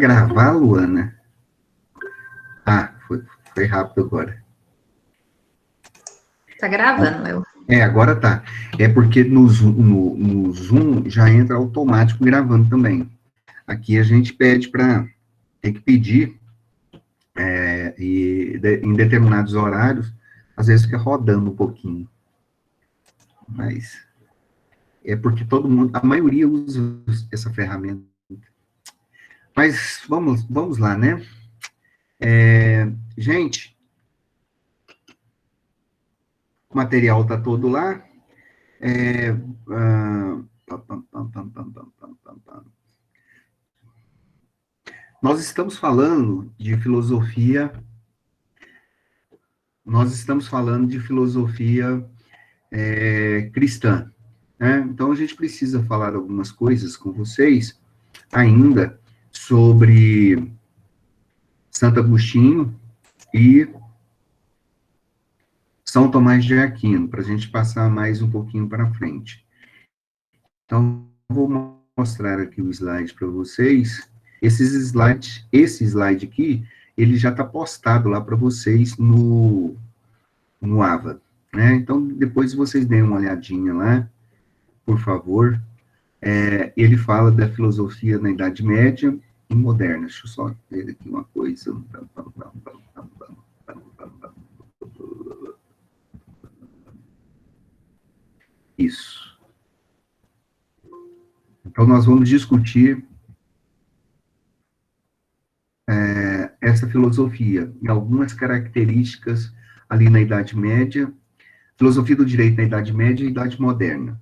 gravar, Luana? Ah, foi rápido agora. Tá gravando, eu. Agora tá. É porque no Zoom já entra automático gravando também. Aqui a gente pede para... Tem que pedir, em determinados horários, às vezes fica rodando um pouquinho. Mas é porque todo mundo, a maioria usa essa ferramenta. Mas vamos lá, né? Gente, o material tá todo lá. Nós estamos falando de filosofia. Cristã, né? Então a gente precisa falar algumas coisas com vocês ainda sobre Santo Agostinho e São Tomás de Aquino, para a gente passar mais um pouquinho para frente. Então, vou mostrar aqui o slide para vocês. Esse slide aqui, ele já está postado lá para vocês no Ava, né? Então, depois vocês deem uma olhadinha lá, por favor. Ele fala da filosofia na Idade Média e moderna. Deixa eu só ver aqui uma coisa. Isso. Então, nós vamos discutir essa filosofia e algumas características ali na Idade Média, filosofia do direito na Idade Média e Idade Moderna.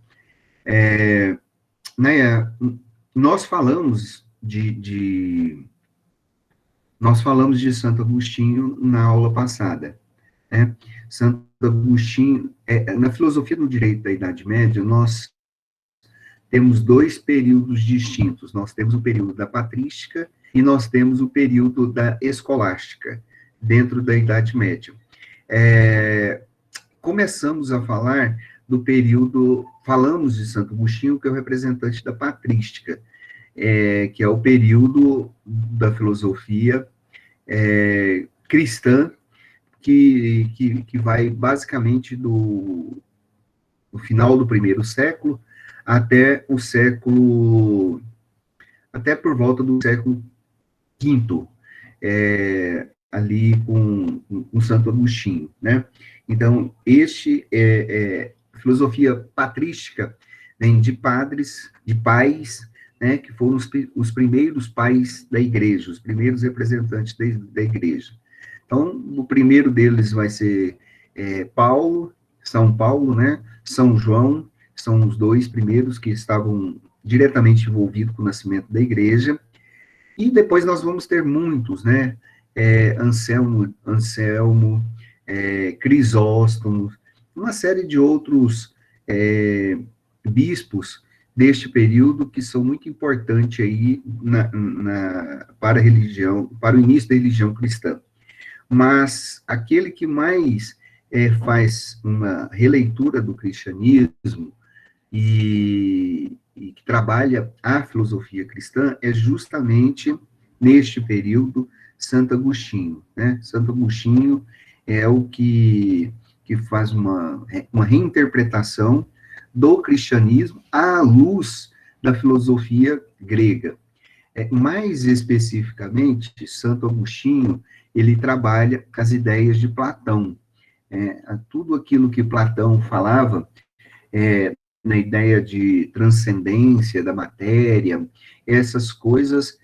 Nós falamos de Santo Agostinho na aula passada, né? Santo Agostinho, na filosofia do direito da Idade Média, nós temos dois períodos distintos. Nós temos o período da patrística e nós temos o período da escolástica, dentro da Idade Média. Começamos a falar do período, falamos de Santo Agostinho, que é o representante da patrística, que é o período da filosofia cristã, que vai basicamente do final do primeiro século até por volta do século V, ali com Santo Agostinho, né? Então, filosofia patrística vem de padres, de pais, né, que foram os primeiros pais da igreja, os primeiros representantes da igreja. Então, o primeiro deles vai ser São Paulo, né, São João, são os dois primeiros que estavam diretamente envolvidos com o nascimento da igreja, e depois nós vamos ter muitos, né, Anselmo, Crisóstomo, uma série de outros bispos deste período que são muito importantes aí para a religião, para o início da religião cristã. Mas aquele que mais faz uma releitura do cristianismo e que trabalha a filosofia cristã é justamente neste período Santo Agostinho, né? Santo Agostinho é o que faz uma reinterpretação do cristianismo à luz da filosofia grega. Mais especificamente, Santo Agostinho, ele trabalha as ideias de Platão. Tudo aquilo que Platão falava, na ideia de transcendência da matéria, essas coisas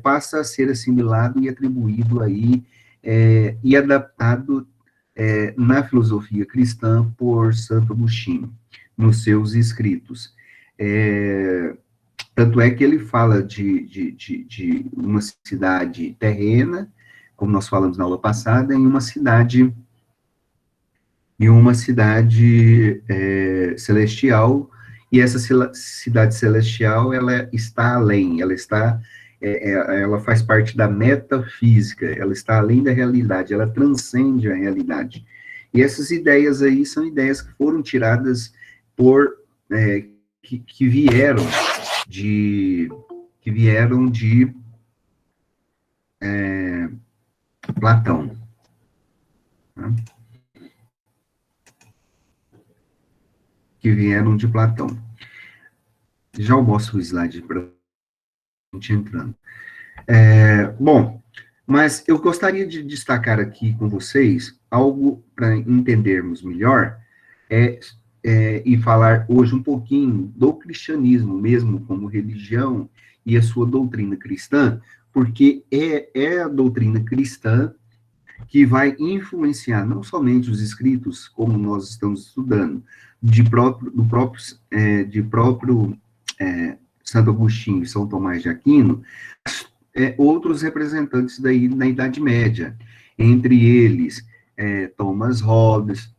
passa a ser assimilado e atribuído aí, e adaptado na filosofia cristã por Santo Agostinho, nos seus escritos. Tanto é que ele fala de uma cidade terrena, como nós falamos na aula passada, em uma cidade celestial, e essa cidade celestial, ela está além, ela faz parte da metafísica, ela está além da realidade, ela transcende a realidade. E essas ideias aí são ideias que foram tiradas que vieram de Platão. Tá? Que vieram de Platão. Já eu mostro o slide para a gente entrando. Bom, mas eu gostaria de destacar aqui com vocês algo para entendermos melhor, e falar hoje um pouquinho do cristianismo mesmo como religião e a sua doutrina cristã, porque é a doutrina cristã que vai influenciar não somente os escritos, como nós estamos estudando, de próprio Santo Agostinho e São Tomás de Aquino, outros representantes daí na Idade Média, entre eles Thomas Hobbes,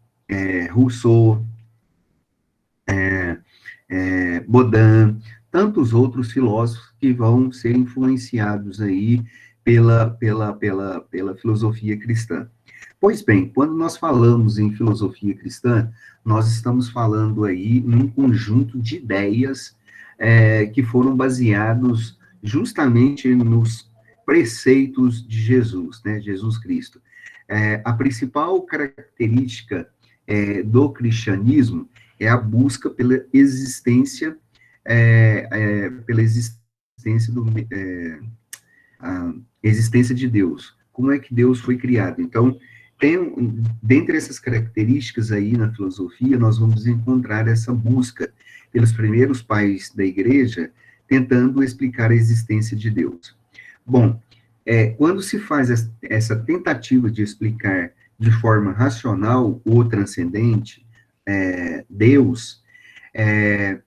Rousseau, Baudin, tantos outros filósofos que vão ser influenciados aí pela filosofia cristã. Pois bem, quando nós falamos em filosofia cristã, nós estamos falando aí num conjunto de ideias que foram baseados justamente nos preceitos de Jesus, né, Jesus Cristo. A principal característica do cristianismo é a busca pela existência a existência de Deus. Como é que Deus foi criado? Então, dentre essas características aí na filosofia, nós vamos encontrar essa busca pelos primeiros pais da igreja, tentando explicar a existência de Deus. Bom, quando se faz essa tentativa de explicar de forma racional ou transcendente Deus,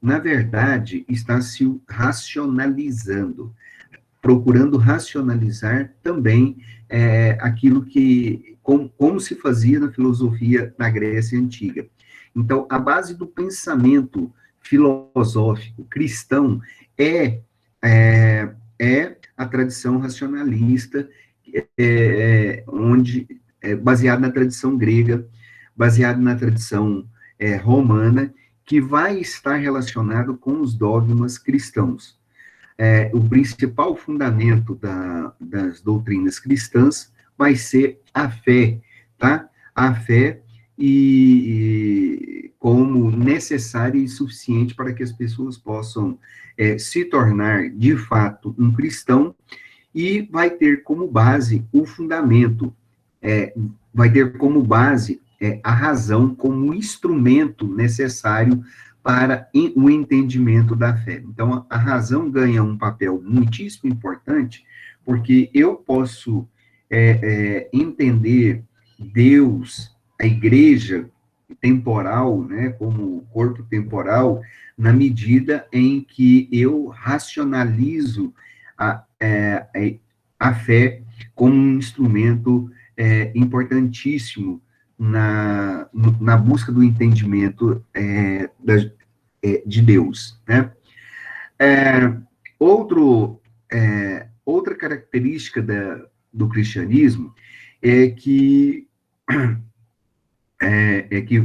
na verdade, está se racionalizando, procurando racionalizar também aquilo que, como se fazia na filosofia na Grécia Antiga. Então, a base do pensamento filosófico cristão é a tradição racionalista, baseada na tradição grega, baseada na tradição romana, que vai estar relacionado com os dogmas cristãos. O principal fundamento das doutrinas cristãs vai ser a fé, tá? A fé como necessária e suficiente para que as pessoas possam se tornar, de fato, um cristão, e vai ter como base o fundamento, vai ter como base a razão como instrumento necessário para o entendimento da fé. Então, a razão ganha um papel muitíssimo importante, porque eu posso entender Deus, a igreja temporal, né, como corpo temporal, na medida em que eu racionalizo a fé como um instrumento importantíssimo na busca do entendimento de Deus, né? Outra característica do cristianismo é que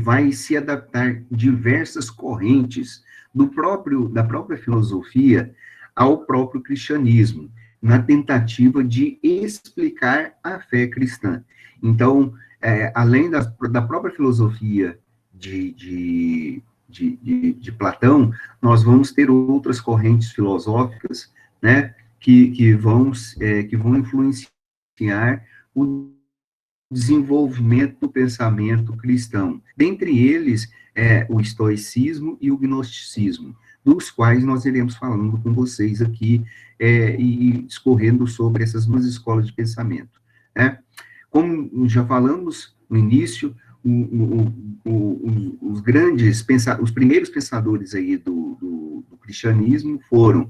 vai se adaptar diversas correntes da própria filosofia ao próprio cristianismo, na tentativa de explicar a fé cristã. Então, além da própria filosofia de Platão, nós vamos ter outras correntes filosóficas, né, que vão influenciar o desenvolvimento do pensamento cristão. Dentre eles, o estoicismo e o gnosticismo, dos quais nós iremos falando com vocês aqui e discorrendo sobre essas duas escolas de pensamento, né? Como já falamos no início, os primeiros pensadores aí do cristianismo foram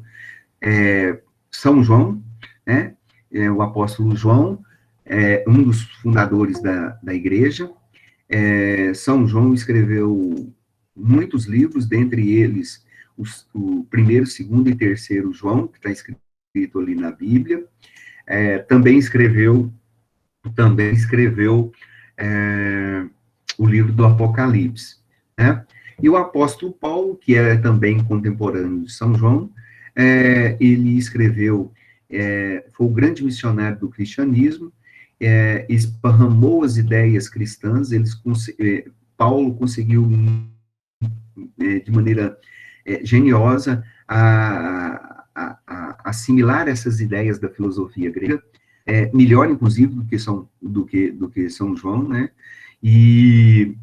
São João, né, o apóstolo João, um dos fundadores da igreja. São João escreveu muitos livros, dentre eles o primeiro, segundo e terceiro João, que está escrito ali na Bíblia. Também escreveu o livro do Apocalipse, né? E o apóstolo Paulo, que é também contemporâneo de São João, ele escreveu, foi o grande missionário do cristianismo, esparramou as ideias cristãs, Paulo conseguiu, de maneira geniosa, assimilar essas ideias da filosofia grega, melhor, inclusive, do que São João, né? E,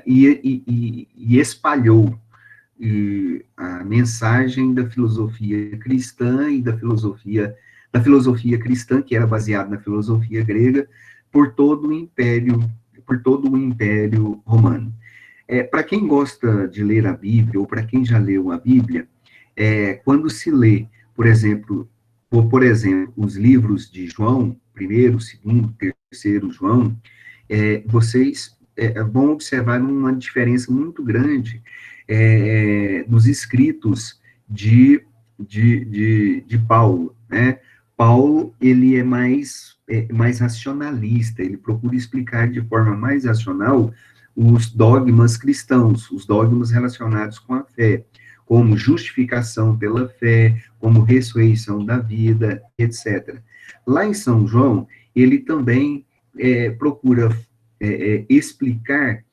e espalhou a mensagem da filosofia cristã e da filosofia cristã, que era baseada na filosofia grega, por todo o Império Romano. Para quem gosta de ler a Bíblia, ou para quem já leu a Bíblia, quando se lê, por exemplo, os livros de João, primeiro, segundo, terceiro João, vocês vão observar uma diferença muito grande nos escritos de Paulo, né? Paulo, ele é mais racionalista, ele procura explicar de forma mais racional os dogmas cristãos, os dogmas relacionados com a fé, como justificação pela fé, como ressurreição da vida, etc. Lá em São João, ele também procura explicar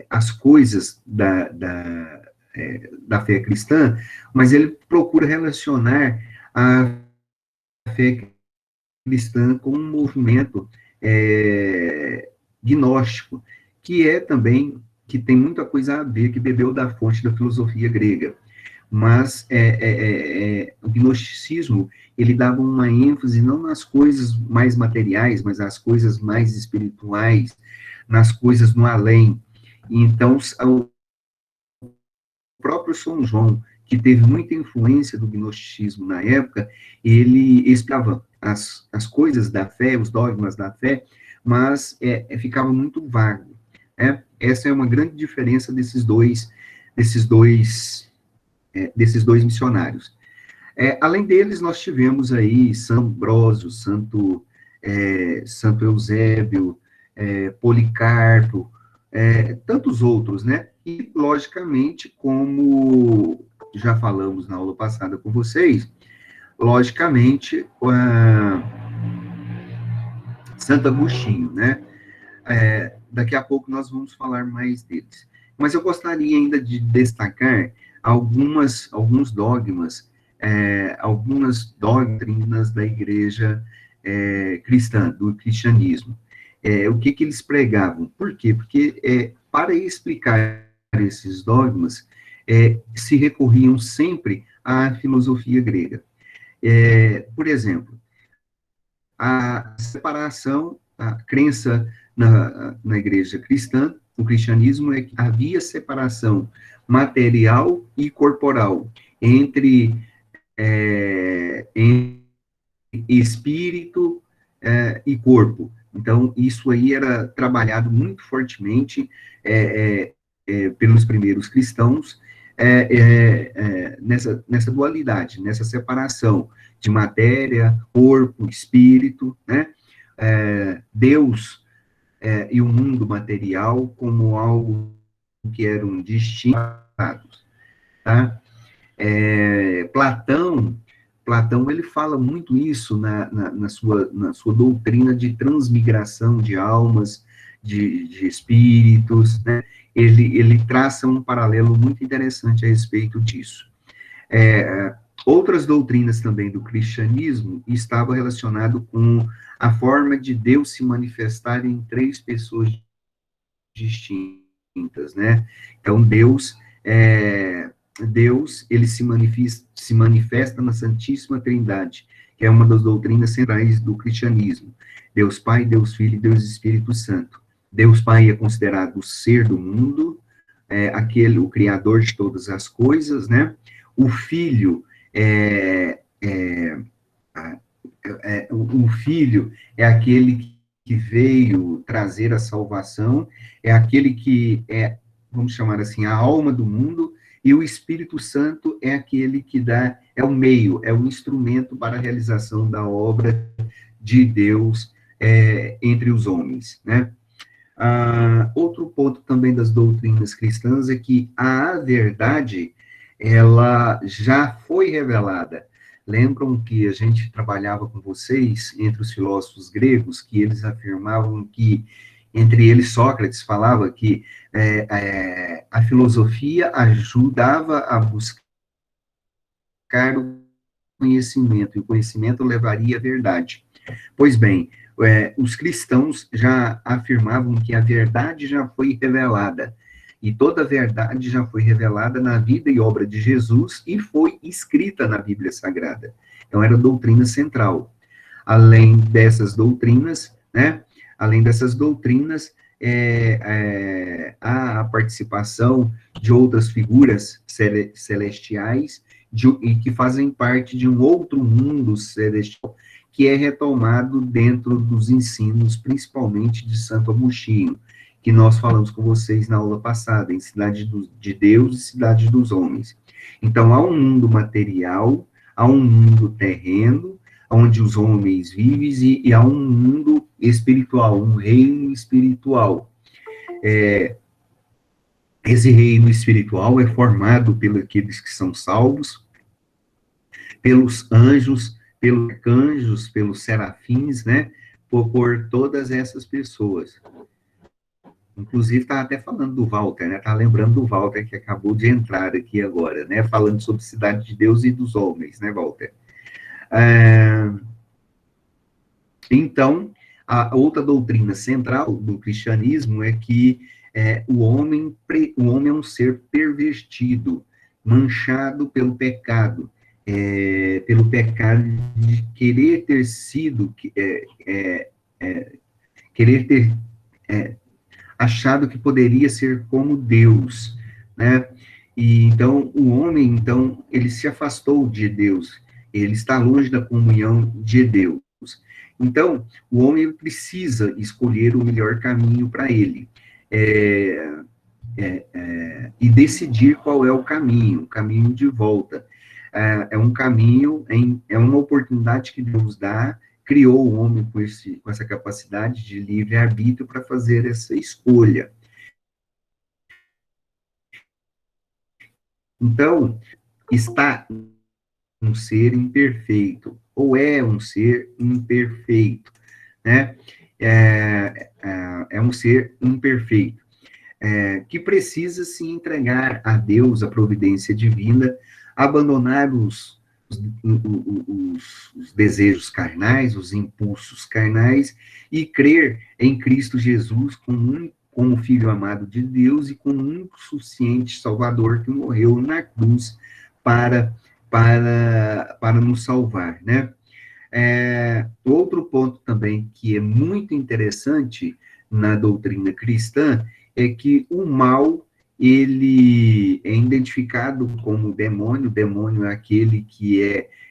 as coisas da fé cristã, mas ele procura relacionar a fé cristã com um movimento gnóstico, que também, que tem muita coisa a ver, que bebeu da fonte da filosofia grega. Mas o gnosticismo, ele dava uma ênfase não nas coisas mais materiais, mas nas coisas mais espirituais, nas coisas no além. Então, o próprio São João, que teve muita influência do gnosticismo na época, ele explicava as coisas da fé, os dogmas da fé, mas ficava muito vago. Essa é uma grande diferença desses dois missionários. Além deles, nós tivemos aí São Ambrósio, Santo Eusébio, Policarpo, tantos outros, né? E, logicamente, como já falamos na aula passada com vocês, logicamente, Santo Agostinho, né? Daqui a pouco nós vamos falar mais deles. Mas eu gostaria ainda de destacar alguns dogmas, algumas doutrinas da igreja cristã, do cristianismo. O que eles pregavam? Por quê? Porque para explicar esses dogmas, se recorriam sempre à filosofia grega. Por exemplo, a separação, a crença na igreja cristã, o cristianismo, é que havia separação material e corporal entre espírito e corpo. Então, isso aí era trabalhado muito fortemente pelos primeiros cristãos, nessa dualidade, nessa separação de matéria, corpo, espírito, né? Deus e o mundo material como algo que eram distintos, tá? Platão, ele fala muito isso na sua doutrina de transmigração de almas, de espíritos, né? Ele traça um paralelo muito interessante a respeito disso. Outras doutrinas também do cristianismo estavam relacionadas com a forma de Deus se manifestar em três pessoas distintas, né? Então, Deus, ele se manifesta na Santíssima Trindade, que é uma das doutrinas centrais do cristianismo. Deus Pai, Deus Filho e Deus Espírito Santo. Deus Pai é considerado o ser do mundo, o criador de todas as coisas, né? O Filho o Filho é aquele que veio trazer a salvação, é aquele que vamos chamar assim, a alma do mundo, e o Espírito Santo é aquele que é o meio, é o instrumento para a realização da obra de Deus entre os homens, né? Outro ponto também das doutrinas cristãs é que a verdade, ela já foi revelada, Lembram que a gente trabalhava com vocês entre os filósofos gregos, que eles afirmavam que, entre eles Sócrates falava que a filosofia ajudava a buscar o conhecimento, e o conhecimento levaria à verdade. Pois bem, os cristãos já afirmavam que a verdade já foi revelada, e toda a verdade já foi revelada na vida e obra de Jesus e foi escrita na Bíblia Sagrada. Então, era a doutrina central. Além dessas doutrinas, né, além dessas doutrinas, há a participação de outras figuras celestiais e que fazem parte de um outro mundo celestial que é retomado dentro dos ensinos, principalmente de Santo Agostinho, que nós falamos com vocês na aula passada, em Cidade de Deus e Cidade dos Homens. Então, há um mundo material, há um mundo terreno, onde os homens vivem, e há um mundo espiritual, um reino espiritual. Esse reino espiritual é formado pelos aqueles que são salvos, pelos anjos, pelos arcanjos, pelos serafins, né? Por todas essas pessoas. Inclusive, estava até falando do Walter, né? Estava lembrando do Walter, que acabou de entrar aqui agora, né? Falando sobre Cidade de Deus e dos homens, né, Walter? Então, a outra doutrina central do cristianismo é que o homem é um ser pervertido, manchado pelo pecado de querer ter sido, querer ter achado que poderia ser como Deus, né? E então, o homem, então, ele se afastou de Deus, ele está longe da comunhão de Deus. Então, o homem precisa escolher o melhor caminho para ele, e decidir qual é o caminho de volta. É um caminho, é uma oportunidade que Deus dá, criou o homem com essa capacidade de livre-arbítrio para fazer essa escolha. Então, está um ser imperfeito, ou é um ser imperfeito, né? É um ser imperfeito, que precisa se entregar a Deus, a providência divina, abandonar os desejos carnais, os impulsos carnais, e crer em Cristo Jesus como Filho amado de Deus e como um suficiente Salvador que morreu na cruz para nos salvar, né? Outro ponto também que é muito interessante na doutrina cristã é que o mal, ele é identificado como demônio. O demônio é aquele que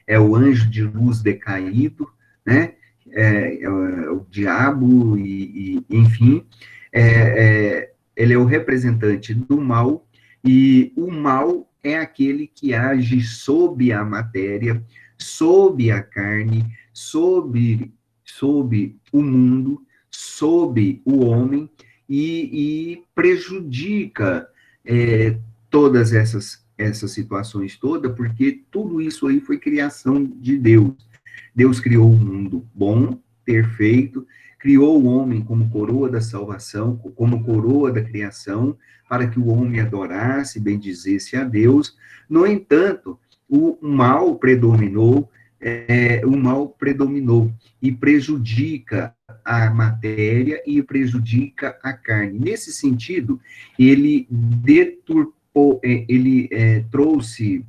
é o anjo de luz decaído, né? É o diabo, enfim, ele é o representante do mal, e o mal é aquele que age sob a matéria, sob a carne, sob o mundo, sob o homem, e prejudica todas essas situações todas, porque tudo isso aí foi criação de Deus. Deus criou um mundo bom, perfeito, criou o homem como coroa da salvação, como coroa da criação, para que o homem adorasse, bendizesse a Deus. No entanto, o mal predominou e prejudica a matéria e prejudica a carne. Nesse sentido, ele deturpou, trouxe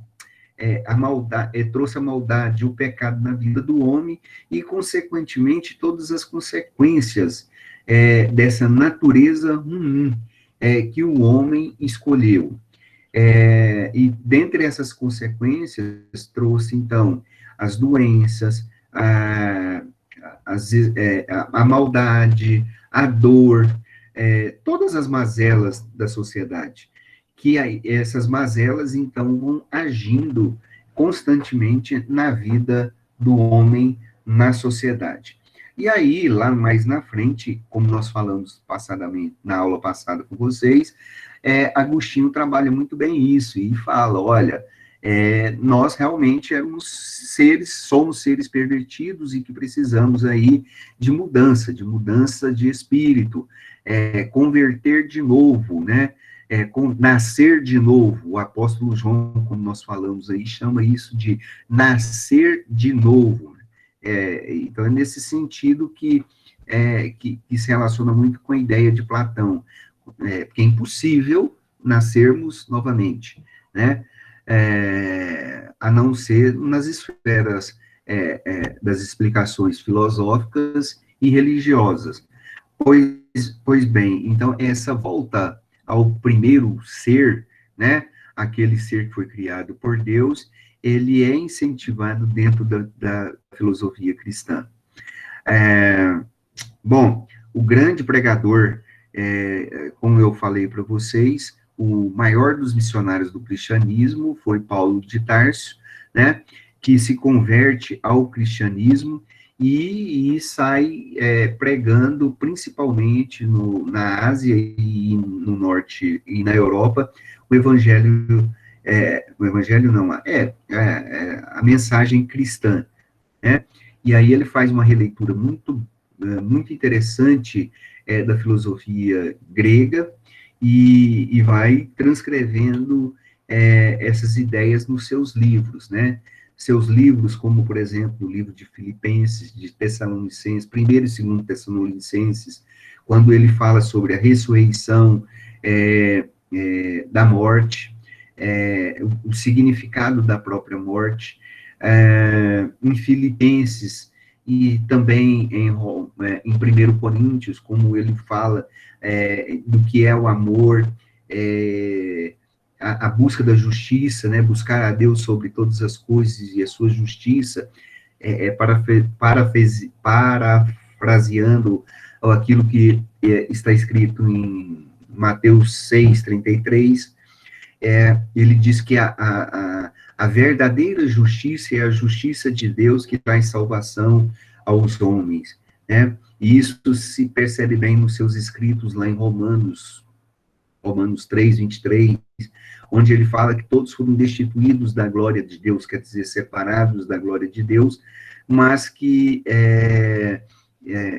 trouxe a maldade, o pecado na vida do homem e, consequentemente, todas as consequências dessa natureza ruim que o homem escolheu. E, dentre essas consequências, trouxe, então, as doenças, a maldade, a dor, todas as mazelas da sociedade, que essas mazelas, então, vão agindo constantemente na vida do homem, na sociedade. E aí, lá mais na frente, como nós falamos passadamente, na aula passada com vocês, Agostinho trabalha muito bem isso, e fala, olha, nós realmente somos seres pervertidos e que precisamos aí de mudança de espírito, converter de novo, né? Nascer de novo. O apóstolo João, como nós falamos aí, chama isso de nascer de novo. Então, é nesse sentido que se relaciona muito com a ideia de Platão, que é impossível nascermos novamente, né? A não ser nas esferas das explicações filosóficas e religiosas. Pois bem, então, essa volta ao primeiro ser, né, aquele ser que foi criado por Deus, ele é incentivado dentro da filosofia cristã. Bom, o grande pregador, como eu falei para vocês, o maior dos missionários do cristianismo foi Paulo de Tarso, né, que se converte ao cristianismo e sai pregando principalmente na Ásia e no Norte e na Europa o evangelho não, a mensagem cristã, né? E aí ele faz uma releitura muito interessante da filosofia grega e vai transcrevendo essas ideias nos seus livros, né? Seus livros, como, por exemplo, o livro de Filipenses, de Tessalonicenses, primeiro e segundo Tessalonicenses, quando ele fala sobre a ressurreição da morte, o significado da própria morte, em Filipenses e também em 1 Coríntios, como ele fala do que é o amor, a busca da justiça, né, buscar a Deus sobre todas as coisas e a sua justiça, parafraseando aquilo que está escrito em Mateus 6:33, ele diz que a verdadeira justiça é a justiça de Deus que traz salvação aos homens, né? E isso se percebe bem nos seus escritos lá em Romanos 3:23, onde ele fala que todos foram destituídos da glória de Deus, quer dizer, separados da glória de Deus, mas que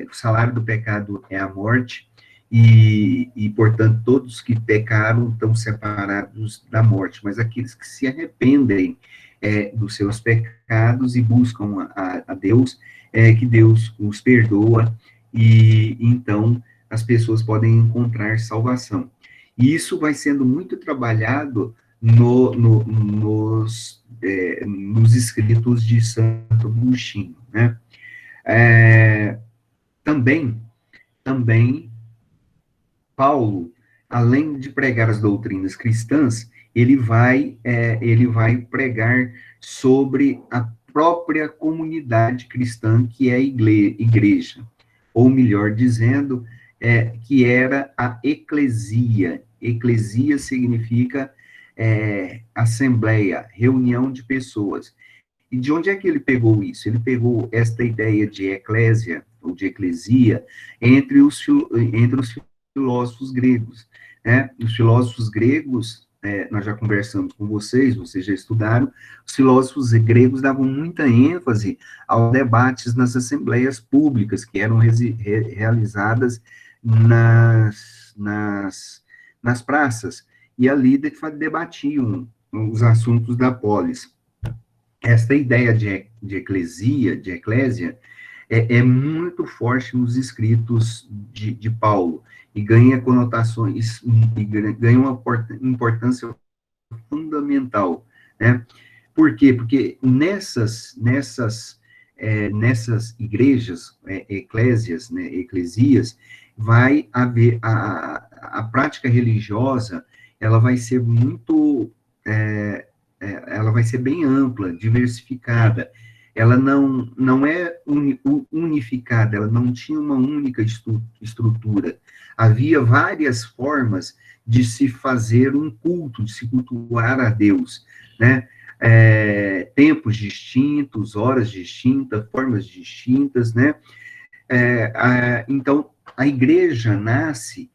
o salário do pecado é a morte, portanto, todos que pecaram estão separados da morte, mas aqueles que se arrependem dos seus pecados e buscam a Deus, que Deus os perdoa, e então as pessoas podem encontrar salvação. E isso vai sendo muito trabalhado nos escritos de Santo Agostinho, né? Também Paulo, além de pregar as doutrinas cristãs, ele vai pregar sobre a própria comunidade cristã, que é a igreja, ou melhor dizendo, que era a eclesia. Eclesia significa assembleia, reunião de pessoas. E de onde é que ele pegou isso? Ele pegou esta ideia de eclésia, ou de eclesia, entre os filósofos gregos, né? Os filósofos gregos, nós já conversamos com vocês já estudaram, os filósofos gregos davam muita ênfase aos debates nas assembleias públicas, que eram realizadas nas praças, e ali debatiam os assuntos da polis. Esta ideia de eclésia, é muito forte nos escritos de Paulo, e ganha conotações, e ganha uma importância fundamental, né? Por quê? Porque nessas igrejas, eclésias, né, eclesias, vai haver a prática religiosa, ela vai ser muito, ela vai ser bem ampla, diversificada, ela não é unificada, ela não tinha uma única estrutura. Havia várias formas de se fazer um culto, de se cultuar a Deus, né? Tempos distintos, horas distintas, formas distintas, né? Então, a igreja nasce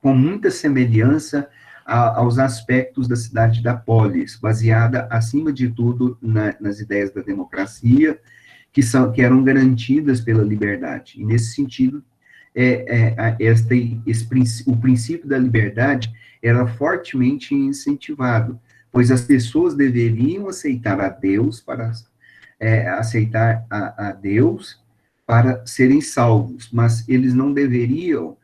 com muita semelhança aos aspectos da cidade da polis, baseada, acima de tudo, nas ideias da democracia, que eram garantidas pela liberdade. E, nesse sentido, o princípio da liberdade era fortemente incentivado, pois as pessoas deveriam aceitar a Deus a Deus para serem salvos, mas eles não deveriam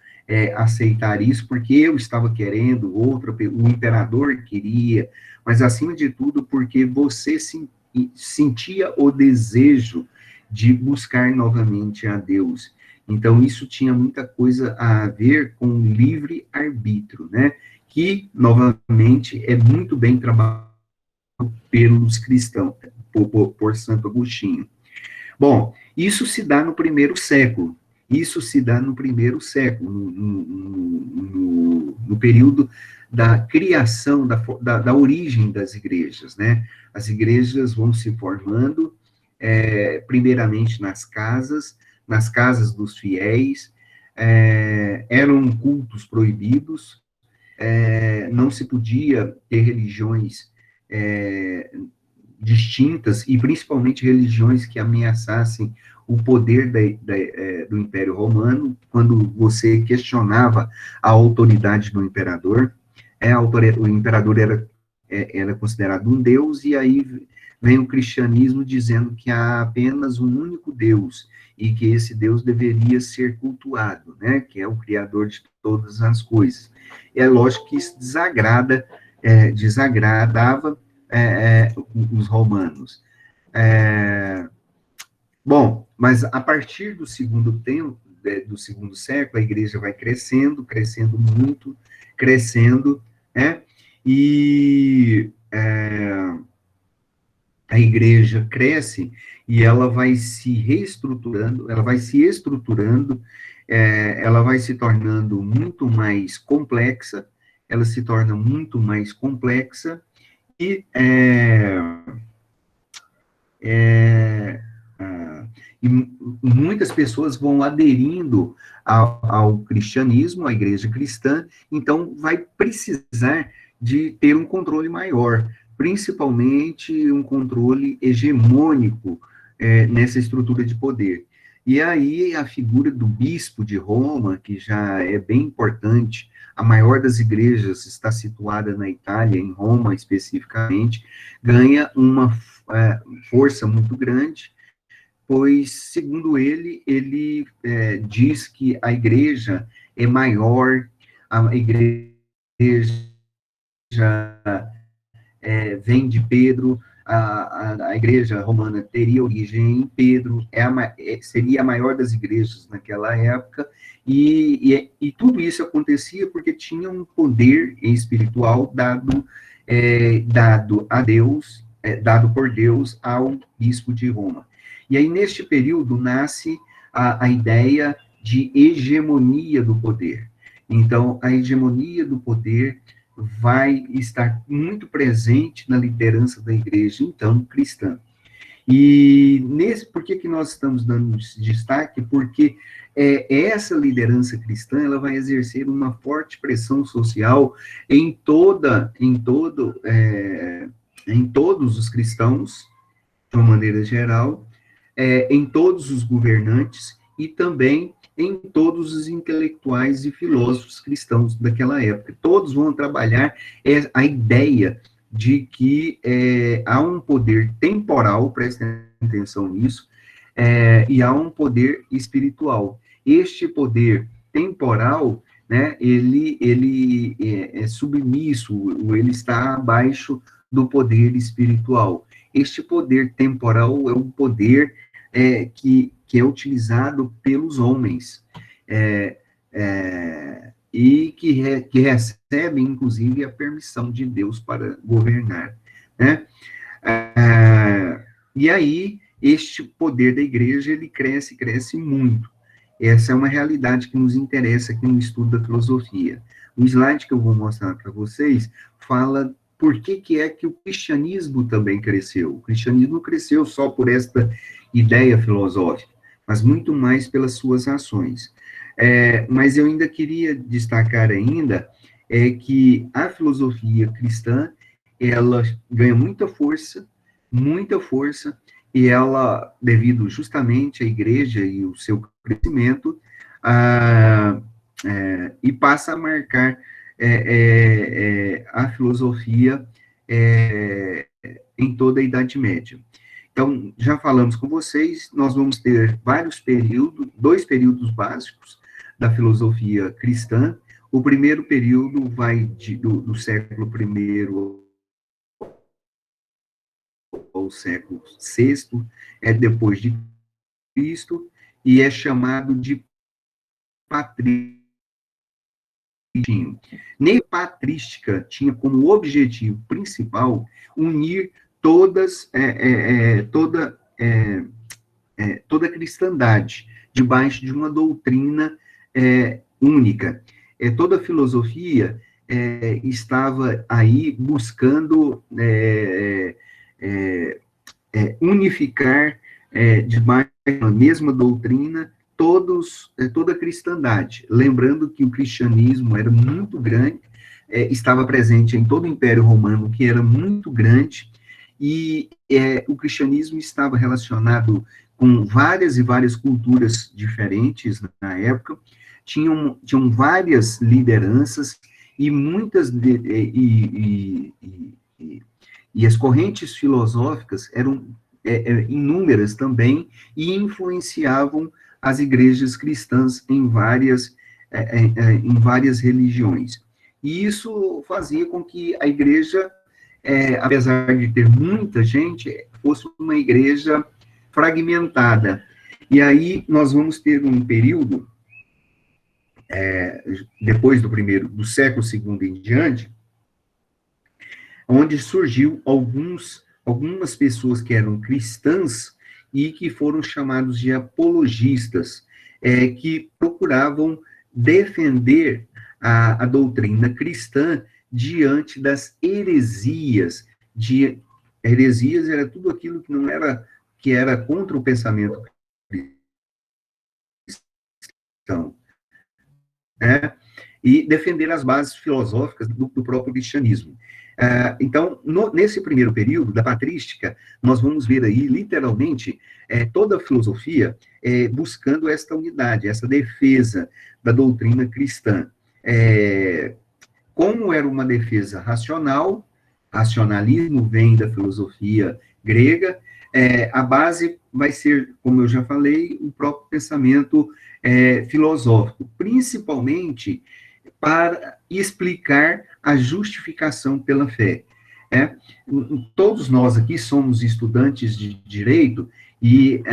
aceitar isso porque eu estava querendo, o imperador queria, mas acima de tudo porque você sentia o desejo de buscar novamente a Deus. Então, isso tinha muita coisa a ver com livre-arbítrio, né? Que, novamente, é muito bem trabalhado pelos cristãos, por Santo Agostinho. Bom, isso se dá no primeiro século. Isso se dá no primeiro século, no período da criação, da origem das igrejas, né? As igrejas vão se formando, primeiramente nas casas dos fiéis, eram cultos proibidos, não se podia ter religiões distintas, e principalmente religiões que ameaçassem o poder do Império Romano, quando você questionava a autoridade do imperador, o imperador era considerado um deus, e aí vem o cristianismo dizendo que há apenas um único Deus, e que esse Deus deveria ser cultuado, né, que é o Criador de todas as coisas. É lógico que isso desagradava os romanos. Bom, mas a partir do segundo tempo, do segundo século, a igreja vai crescendo muito, né? E a igreja cresce e ela vai se reestruturando, ela vai se tornando muito mais complexa, e, e muitas pessoas vão aderindo ao cristianismo, à igreja cristã, então vai precisar de ter um controle maior, principalmente um controle hegemônico nessa estrutura de poder. E aí a figura do bispo de Roma, que já é bem importante, a maior das igrejas está situada na Itália, em Roma especificamente, ganha uma força muito grande, pois, segundo ele diz que a igreja é maior, a igreja vem de Pedro, a igreja romana teria origem em Pedro, seria a maior das igrejas naquela época, e tudo isso acontecia porque tinha um poder espiritual dado a Deus, dado por Deus ao bispo de Roma. E aí, neste período, nasce a ideia de hegemonia do poder. Então, a hegemonia do poder vai estar muito presente na liderança da igreja, então, cristã. E por que nós estamos dando destaque? Porque essa liderança cristã, ela vai exercer uma forte pressão social em todos os cristãos, de uma maneira geral, em todos os governantes e também em todos os intelectuais e filósofos cristãos daquela época. Todos vão trabalhar a ideia de que há um poder temporal, prestem atenção nisso, e há um poder espiritual. Este poder temporal, né, ele é submisso, ele está abaixo do poder espiritual. Este poder temporal é um poder que é utilizado pelos homens, e que recebe, inclusive, a permissão de Deus para governar, né? E aí, este poder da igreja, ele cresce muito. Essa é uma realidade que nos interessa aqui no estudo da filosofia. O slide que eu vou mostrar para vocês fala por que é que o cristianismo também cresceu. O cristianismo cresceu só por esta ideia filosófica, mas muito mais pelas suas ações. Mas eu ainda queria destacar ainda que a filosofia cristã, ela ganha muita força, e ela, devido justamente à igreja e o seu crescimento, a, e passa a marcar a filosofia em toda a Idade Média. Então, já falamos com vocês, nós vamos ter vários períodos, 2 períodos básicos da filosofia cristã. O primeiro período vai do século I ao século VI, depois de Cristo, e é chamado de patrístico. Nem patrística tinha como objetivo principal unir toda a cristandade debaixo de uma doutrina única. Toda a filosofia estava aí buscando unificar debaixo da mesma doutrina toda a cristandade. Lembrando que o cristianismo era muito grande, estava presente em todo o Império Romano, que era muito grande, e o cristianismo estava relacionado com várias e várias culturas diferentes na época, tinham várias lideranças, e muitas e as correntes filosóficas eram inúmeras também, e influenciavam as igrejas cristãs em várias religiões. E isso fazia com que a igreja, apesar de ter muita gente, fosse uma igreja fragmentada. E aí nós vamos ter um período, depois do século II em diante, onde surgiu algumas pessoas que eram cristãs e que foram chamados de apologistas, que procuravam defender a doutrina cristã diante das heresias. Heresias era tudo aquilo que era contra o pensamento cristão, né? E defender as bases filosóficas do próprio cristianismo. Então, nesse primeiro período da patrística, nós vamos ver aí, literalmente, toda a filosofia buscando esta unidade, essa defesa da doutrina cristã. Como era uma defesa racional, racionalismo vem da filosofia grega, a base vai ser, como eu já falei, o próprio pensamento filosófico, principalmente para explicar a justificação pela fé. Todos nós aqui somos estudantes de direito, e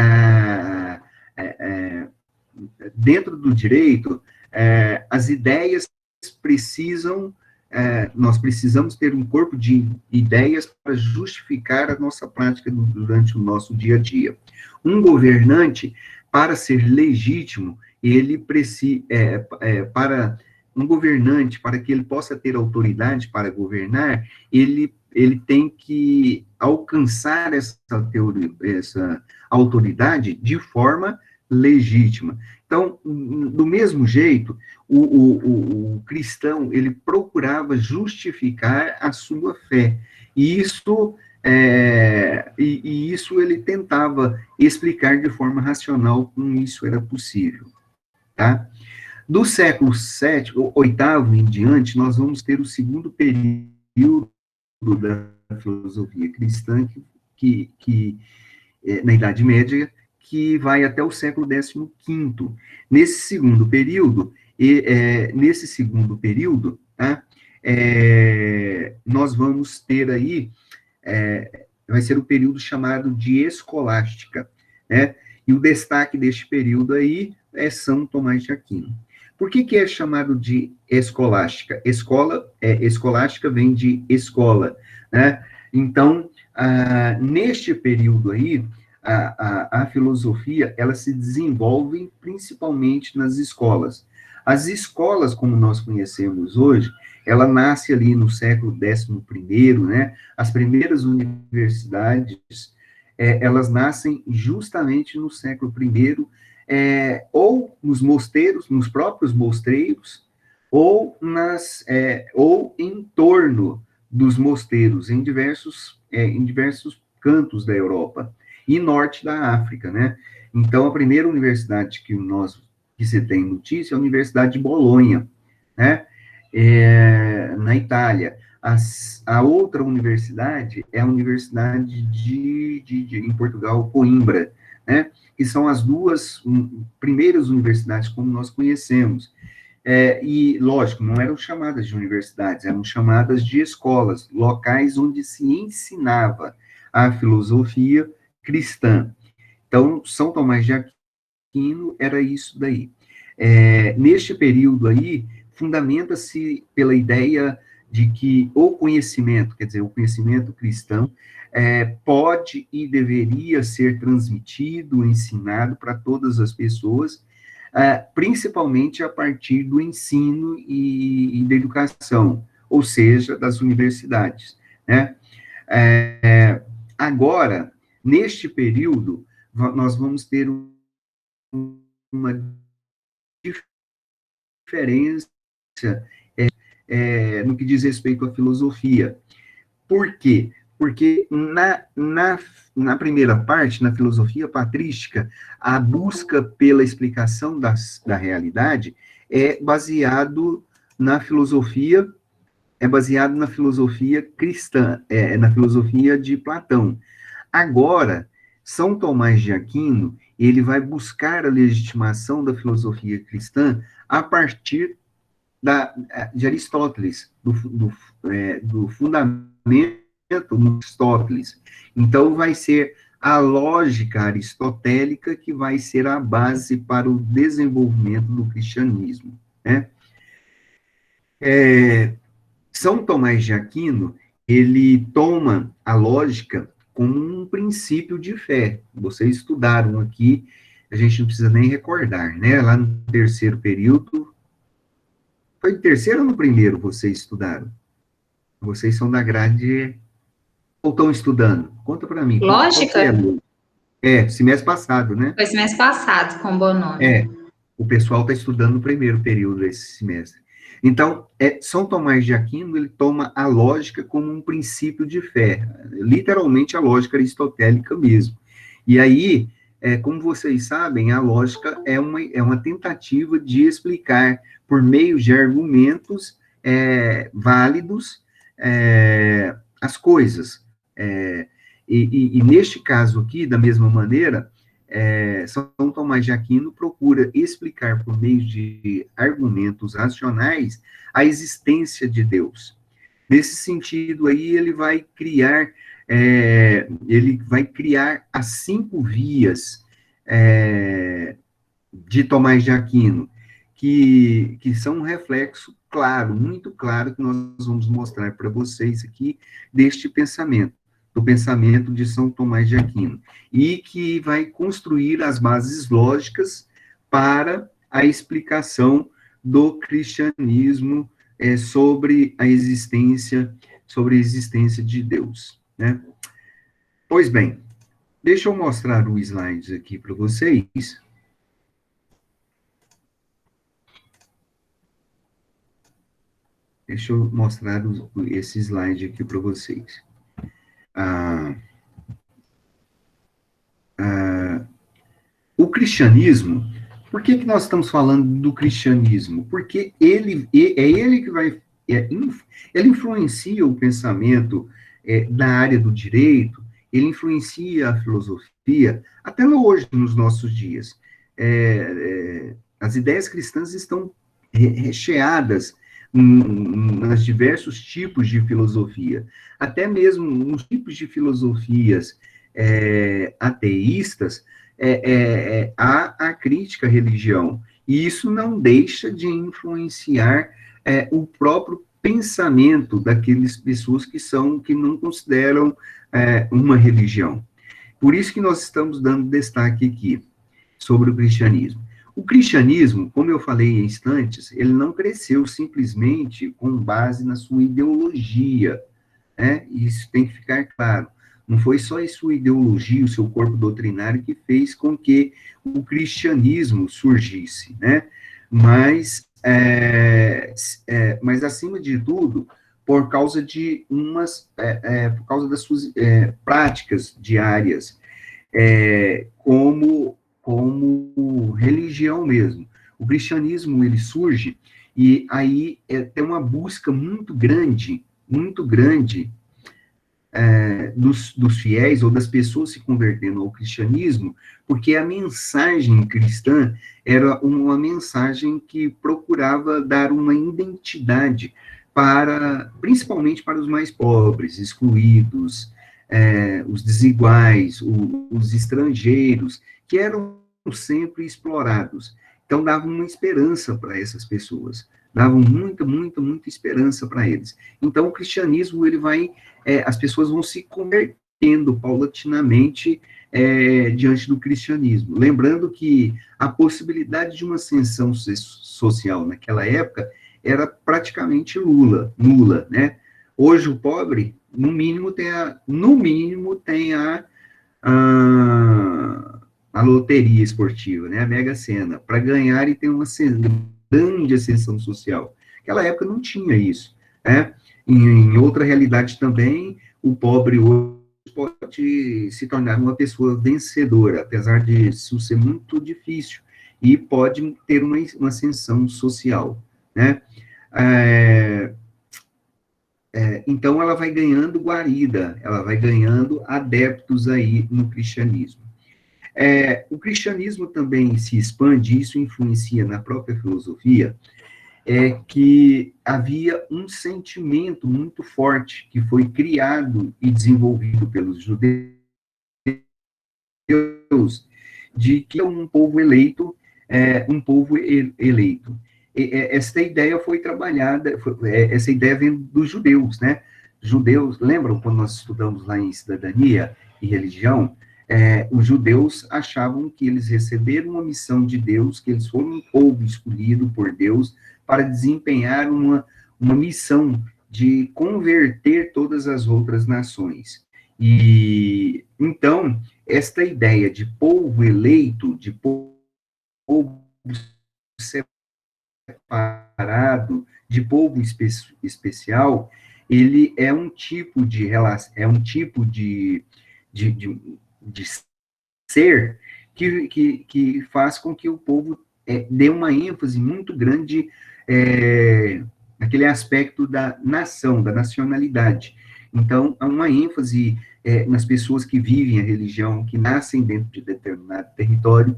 dentro do direito, as ideias nós precisamos ter um corpo de ideias para justificar a nossa prática durante o nosso dia a dia. Um governante, para ser legítimo, ele precisa, para um governante, para que ele possa ter autoridade para governar, ele tem que alcançar essa autoridade de forma legítima. Então, do mesmo jeito, o cristão, ele procurava justificar a sua fé, e isso ele tentava explicar de forma racional como isso era possível, tá? Do século VIII em diante, nós vamos ter o segundo período da filosofia cristã, na Idade Média, que vai até o século XV. Nesse segundo período, tá, nós vamos ter aí, vai ser o período chamado de escolástica, né? E o destaque deste período aí é São Tomás de Aquino. Por que é chamado de escolástica? Escolástica vem de escola, né? Então, neste período aí, a filosofia, ela se desenvolve principalmente nas escolas. As escolas, como nós conhecemos hoje, ela nasce ali no século XI, né? As primeiras universidades, elas nascem justamente no século I, ou nos mosteiros, nos próprios mosteiros, ou, ou em torno dos mosteiros, em diversos cantos da Europa e norte da África, né? Então, a primeira universidade que você tem notícia é a Universidade de Bolonha, né? Na Itália. A outra universidade é a Universidade em Portugal, Coimbra, né? Que são as duas primeiras universidades como nós conhecemos. E, lógico, não eram chamadas de universidades, eram chamadas de escolas, locais onde se ensinava a filosofia cristã. Então, São Tomás de Aquino era isso daí. Neste período aí, fundamenta-se pela ideia de que o conhecimento, quer dizer, o conhecimento cristão, pode e deveria ser transmitido, ensinado para todas as pessoas, principalmente a partir do ensino e da educação, ou seja, das universidades, né? Agora, neste período, nós vamos ter uma diferença no que diz respeito à filosofia. Por quê? Porque na primeira parte, na filosofia patrística, a busca pela explicação da realidade é baseado na filosofia cristã, na filosofia de Platão. Agora, São Tomás de Aquino, ele vai buscar a legitimação da filosofia cristã a partir de Aristóteles, do fundamento no Aristóteles. Então, vai ser a lógica aristotélica que vai ser a base para o desenvolvimento do cristianismo, né? São Tomás de Aquino, ele toma a lógica como um princípio de fé. Vocês estudaram aqui, a gente não precisa nem recordar, né? Lá no terceiro período, foi no terceiro ou no primeiro vocês estudaram? Vocês são da grade ou estão estudando? Conta para mim. Lógica? Semestre passado, né? Foi semestre passado, com Bonomi. O pessoal está estudando no primeiro período desse semestre. Então, São Tomás de Aquino, ele toma a lógica como um princípio de fé, literalmente a lógica aristotélica mesmo. E aí, como vocês sabem, a lógica é uma tentativa de explicar, por meio de argumentos válidos, as coisas. E neste caso aqui, da mesma maneira, São Tomás de Aquino procura explicar por meio de argumentos racionais a existência de Deus. Nesse sentido aí, ele vai criar as 5 vias de Tomás de Aquino, que são um reflexo claro, muito claro, que nós vamos mostrar para vocês aqui deste pensamento, do pensamento de São Tomás de Aquino, e que vai construir as bases lógicas para a explicação do cristianismo sobre a existência de Deus, né? Pois bem, deixa eu mostrar o slide aqui para vocês. Deixa eu mostrar esse slide aqui para vocês. O cristianismo, por que nós estamos falando do cristianismo? Porque ele que vai, ele influencia o pensamento da área do direito, ele influencia a filosofia, até hoje, nos nossos dias. As ideias cristãs estão recheadas nos diversos tipos de filosofia, até mesmo nos tipos de filosofias ateístas, há a crítica à religião, e isso não deixa de influenciar o próprio pensamento daquelas pessoas que não consideram uma religião. Por isso que nós estamos dando destaque aqui sobre o cristianismo. O cristianismo, como eu falei em instantes, ele não cresceu simplesmente com base na sua ideologia, né? Isso tem que ficar claro. Não foi só a sua ideologia, o seu corpo doutrinário que fez com que o cristianismo surgisse, né? Mas, mas acima de tudo, por causa de por causa das suas práticas diárias, como religião mesmo. O cristianismo, ele surge, e aí tem uma busca muito grande, dos fiéis ou das pessoas se convertendo ao cristianismo, porque a mensagem cristã era uma mensagem que procurava dar uma identidade principalmente para os mais pobres, excluídos, os desiguais, os estrangeiros, que eram sempre explorados. Então, dava uma esperança para essas pessoas, davam muita esperança para eles. Então, o cristianismo, ele vai, as pessoas vão se convertendo paulatinamente diante do cristianismo. Lembrando que a possibilidade de uma ascensão social naquela época era praticamente nula, né? Hoje o pobre, no mínimo, tem a loteria esportiva, né? A Mega Sena, para ganhar e ter uma grande ascensão social. Naquela época não tinha isso, né? Em outra realidade também, o pobre hoje pode se tornar uma pessoa vencedora, apesar de isso ser muito difícil, e pode ter uma ascensão social, né? Então, ela vai ganhando guarida, ela vai ganhando adeptos aí no cristianismo. O cristianismo também se expande, isso influencia na própria filosofia, que havia um sentimento muito forte que foi criado e desenvolvido pelos judeus, de que é um povo eleito, essa ideia foi trabalhada, essa ideia vem dos judeus, né? Judeus, lembram quando nós estudamos lá em Cidadania e Religião? Os judeus achavam que eles receberam uma missão de Deus, que eles foram um povo escolhido por Deus para desempenhar uma missão de converter todas as outras nações. E, então, esta ideia de povo eleito, de povo separado, de povo especial, ele é um tipo de relação, de ser que faz com que o povo dê uma ênfase muito grande naquele aspecto da nação, da nacionalidade. Então, há uma ênfase nas pessoas que vivem a religião, que nascem dentro de determinado território,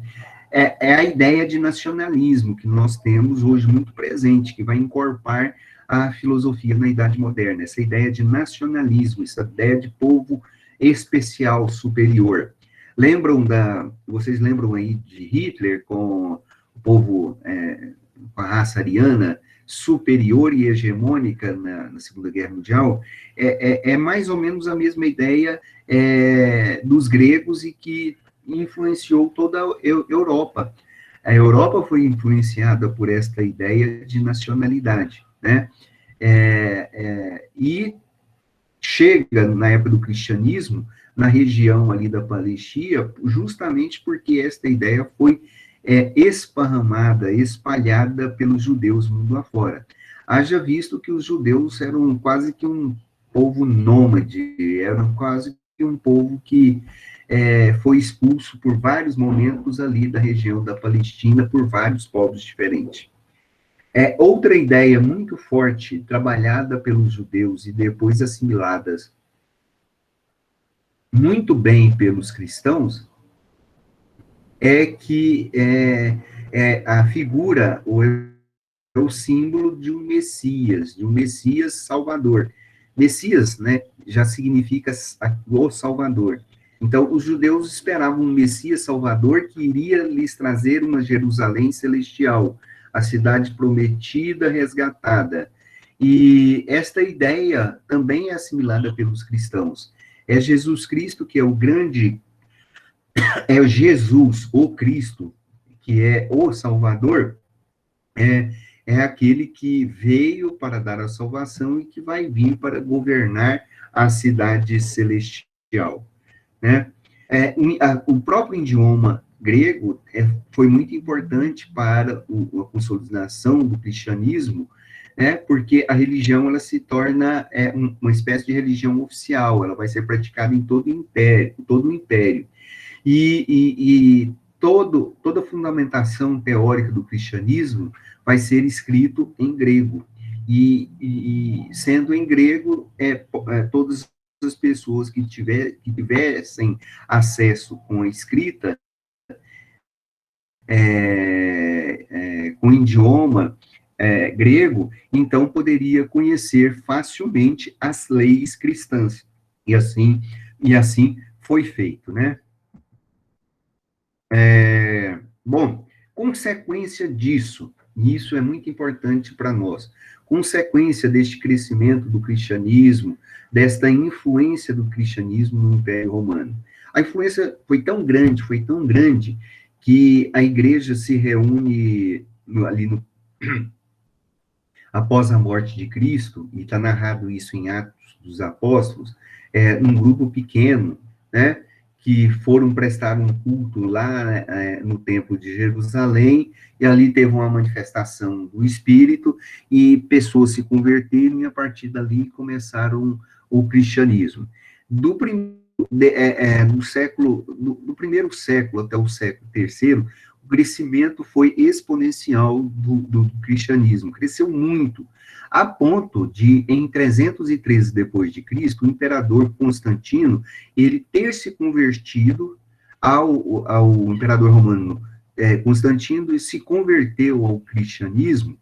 a ideia de nacionalismo que nós temos hoje muito presente, que vai incorporar a filosofia na Idade Moderna, essa ideia de nacionalismo, essa ideia de povo especial, superior. Vocês lembram aí de Hitler com o povo, com a raça ariana, superior e hegemônica na Segunda Guerra Mundial? É mais ou menos a mesma ideia dos gregos e que influenciou toda a Europa. A Europa foi influenciada por esta ideia de nacionalidade, né? E chega, na época do cristianismo, na região ali da Palestina, justamente porque esta ideia foi esparramada, espalhada pelos judeus mundo afora. Haja visto que os judeus eram quase que um povo nômade, eram quase que um povo que foi expulso por vários momentos ali da região da Palestina por vários povos diferentes. Outra ideia muito forte, trabalhada pelos judeus e depois assimiladas muito bem pelos cristãos, é que a figura, o símbolo de um Messias salvador. Messias, né, já significa o Salvador. Então, os judeus esperavam um Messias Salvador que iria lhes trazer uma Jerusalém celestial, a cidade prometida, resgatada. E esta ideia também é assimilada pelos cristãos. É Jesus Cristo que é o grande, é Jesus, o Cristo, que é o Salvador, é aquele que veio para dar a salvação e que vai vir para governar a cidade celestial. né? O próprio idioma grego foi muito importante para a consolidação do cristianismo, né? Porque a religião ela se torna uma espécie de religião oficial, ela vai ser praticada em todo o império. E toda a fundamentação teórica do cristianismo vai ser escrito em grego. E sendo em grego, todas as pessoas que tivessem acesso com a escrita, com o idioma grego, então poderia conhecer facilmente as leis cristãs. E assim foi feito, né? Bom, consequência disso, e isso é muito importante para nós, consequência deste crescimento do cristianismo, desta influência do cristianismo no Império Romano. A influência foi tão grande, que a igreja se reúne após a morte de Cristo, e está narrado isso em Atos dos Apóstolos, num grupo pequeno, né, que foram prestar um culto lá no Templo de Jerusalém, e ali teve uma manifestação do Espírito, e pessoas se converteram, e a partir dali começaram o cristianismo. Do primeiro século até o século III, o crescimento foi exponencial do cristianismo, cresceu muito, a ponto de, em 313 depois de Cristo, o imperador Constantino, ele ter se convertido ao imperador romano Constantino, e se converteu ao cristianismo,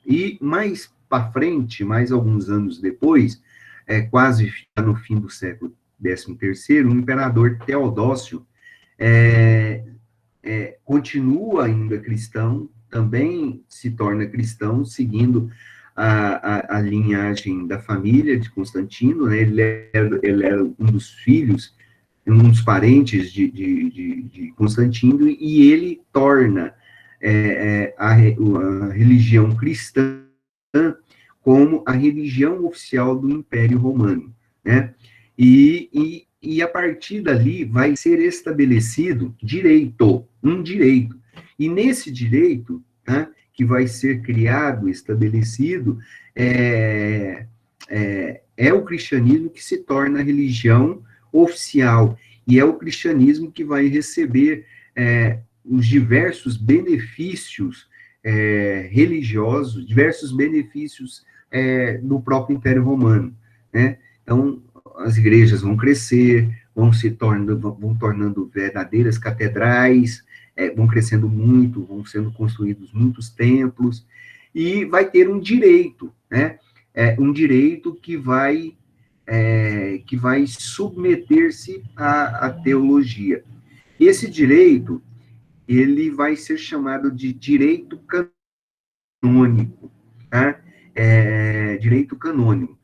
e mais para frente, mais alguns anos depois, quase no fim do século XIII, o imperador Teodócio continua ainda cristão, também se torna cristão, seguindo a linhagem da família de Constantino, né? Ele era um dos filhos, um dos parentes de Constantino, e ele torna a religião cristã como a religião oficial do Império Romano, né? E a partir dali vai ser estabelecido um direito. E nesse direito, tá, que vai ser criado, estabelecido, é o cristianismo que se torna a religião oficial. E é o cristianismo que vai receber os diversos benefícios religiosos, diversos benefícios do próprio Império Romano, né? Então, as igrejas vão crescer, vão tornando verdadeiras catedrais, vão crescendo muito, vão sendo construídos muitos templos, e vai ter um direito, né? Um direito que vai submeter-se à teologia. Esse direito, ele vai ser chamado de direito canônico, tá? Direito canônico.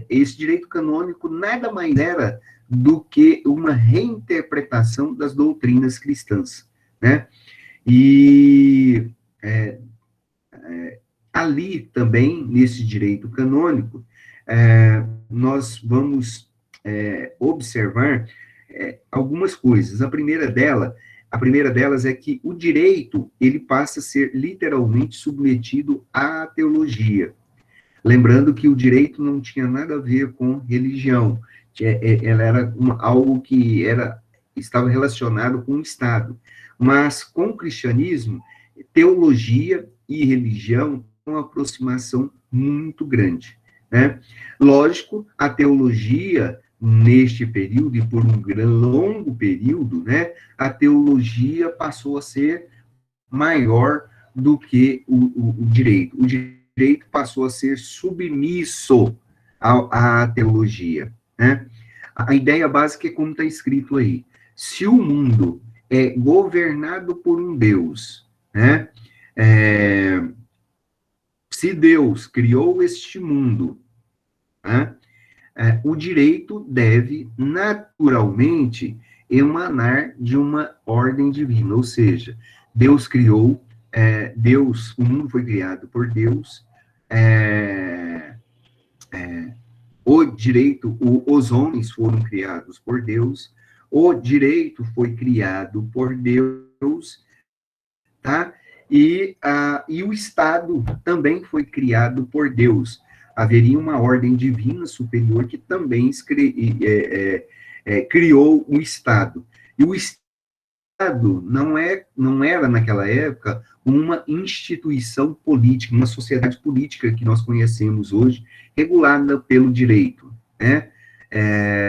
Esse direito canônico nada mais era do que uma reinterpretação das doutrinas cristãs, né? E ali também, nesse direito canônico, nós vamos observar algumas coisas. A primeira delas é que o direito, ele passa a ser literalmente submetido à teologia. Lembrando que o direito não tinha nada a ver com religião, ela era algo que estava relacionado com o Estado. Mas com o cristianismo, teologia e religião têm uma aproximação muito grande, né? Lógico, a teologia, neste período, e por um longo período, né, a teologia passou a ser maior do que o direito. O direito passou a ser submisso à teologia, né? A ideia básica é como está escrito aí. Se o mundo é governado por um Deus, né? Se Deus criou este mundo, né? O direito deve naturalmente emanar de uma ordem divina, ou seja, Deus criou, o mundo foi criado por Deus, os homens foram criados por Deus, o direito foi criado por Deus, tá? E o Estado também foi criado por Deus. Haveria uma ordem divina superior que também criou o Estado. E o Estado não era, naquela época, uma instituição política, uma sociedade política que nós conhecemos hoje, regulada pelo direito, né?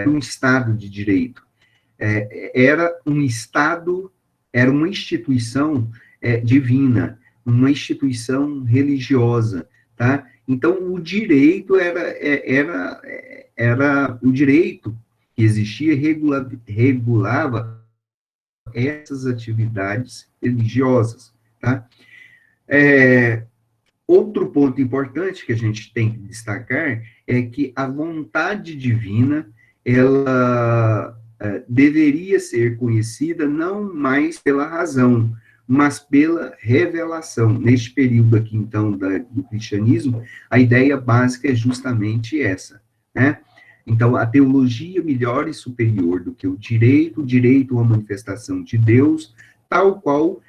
Um Estado de direito. Era um Estado, era uma instituição divina, uma instituição religiosa, tá? Então, o direito era o direito que existia regulava essas atividades religiosas, tá? Outro ponto importante que a gente tem que destacar é que a vontade divina, ela deveria ser conhecida não mais pela razão, mas pela revelação. Neste período aqui, então, do cristianismo, a ideia básica é justamente essa, né? Então, a teologia melhor e superior do que o direito é uma manifestação de Deus, tal qual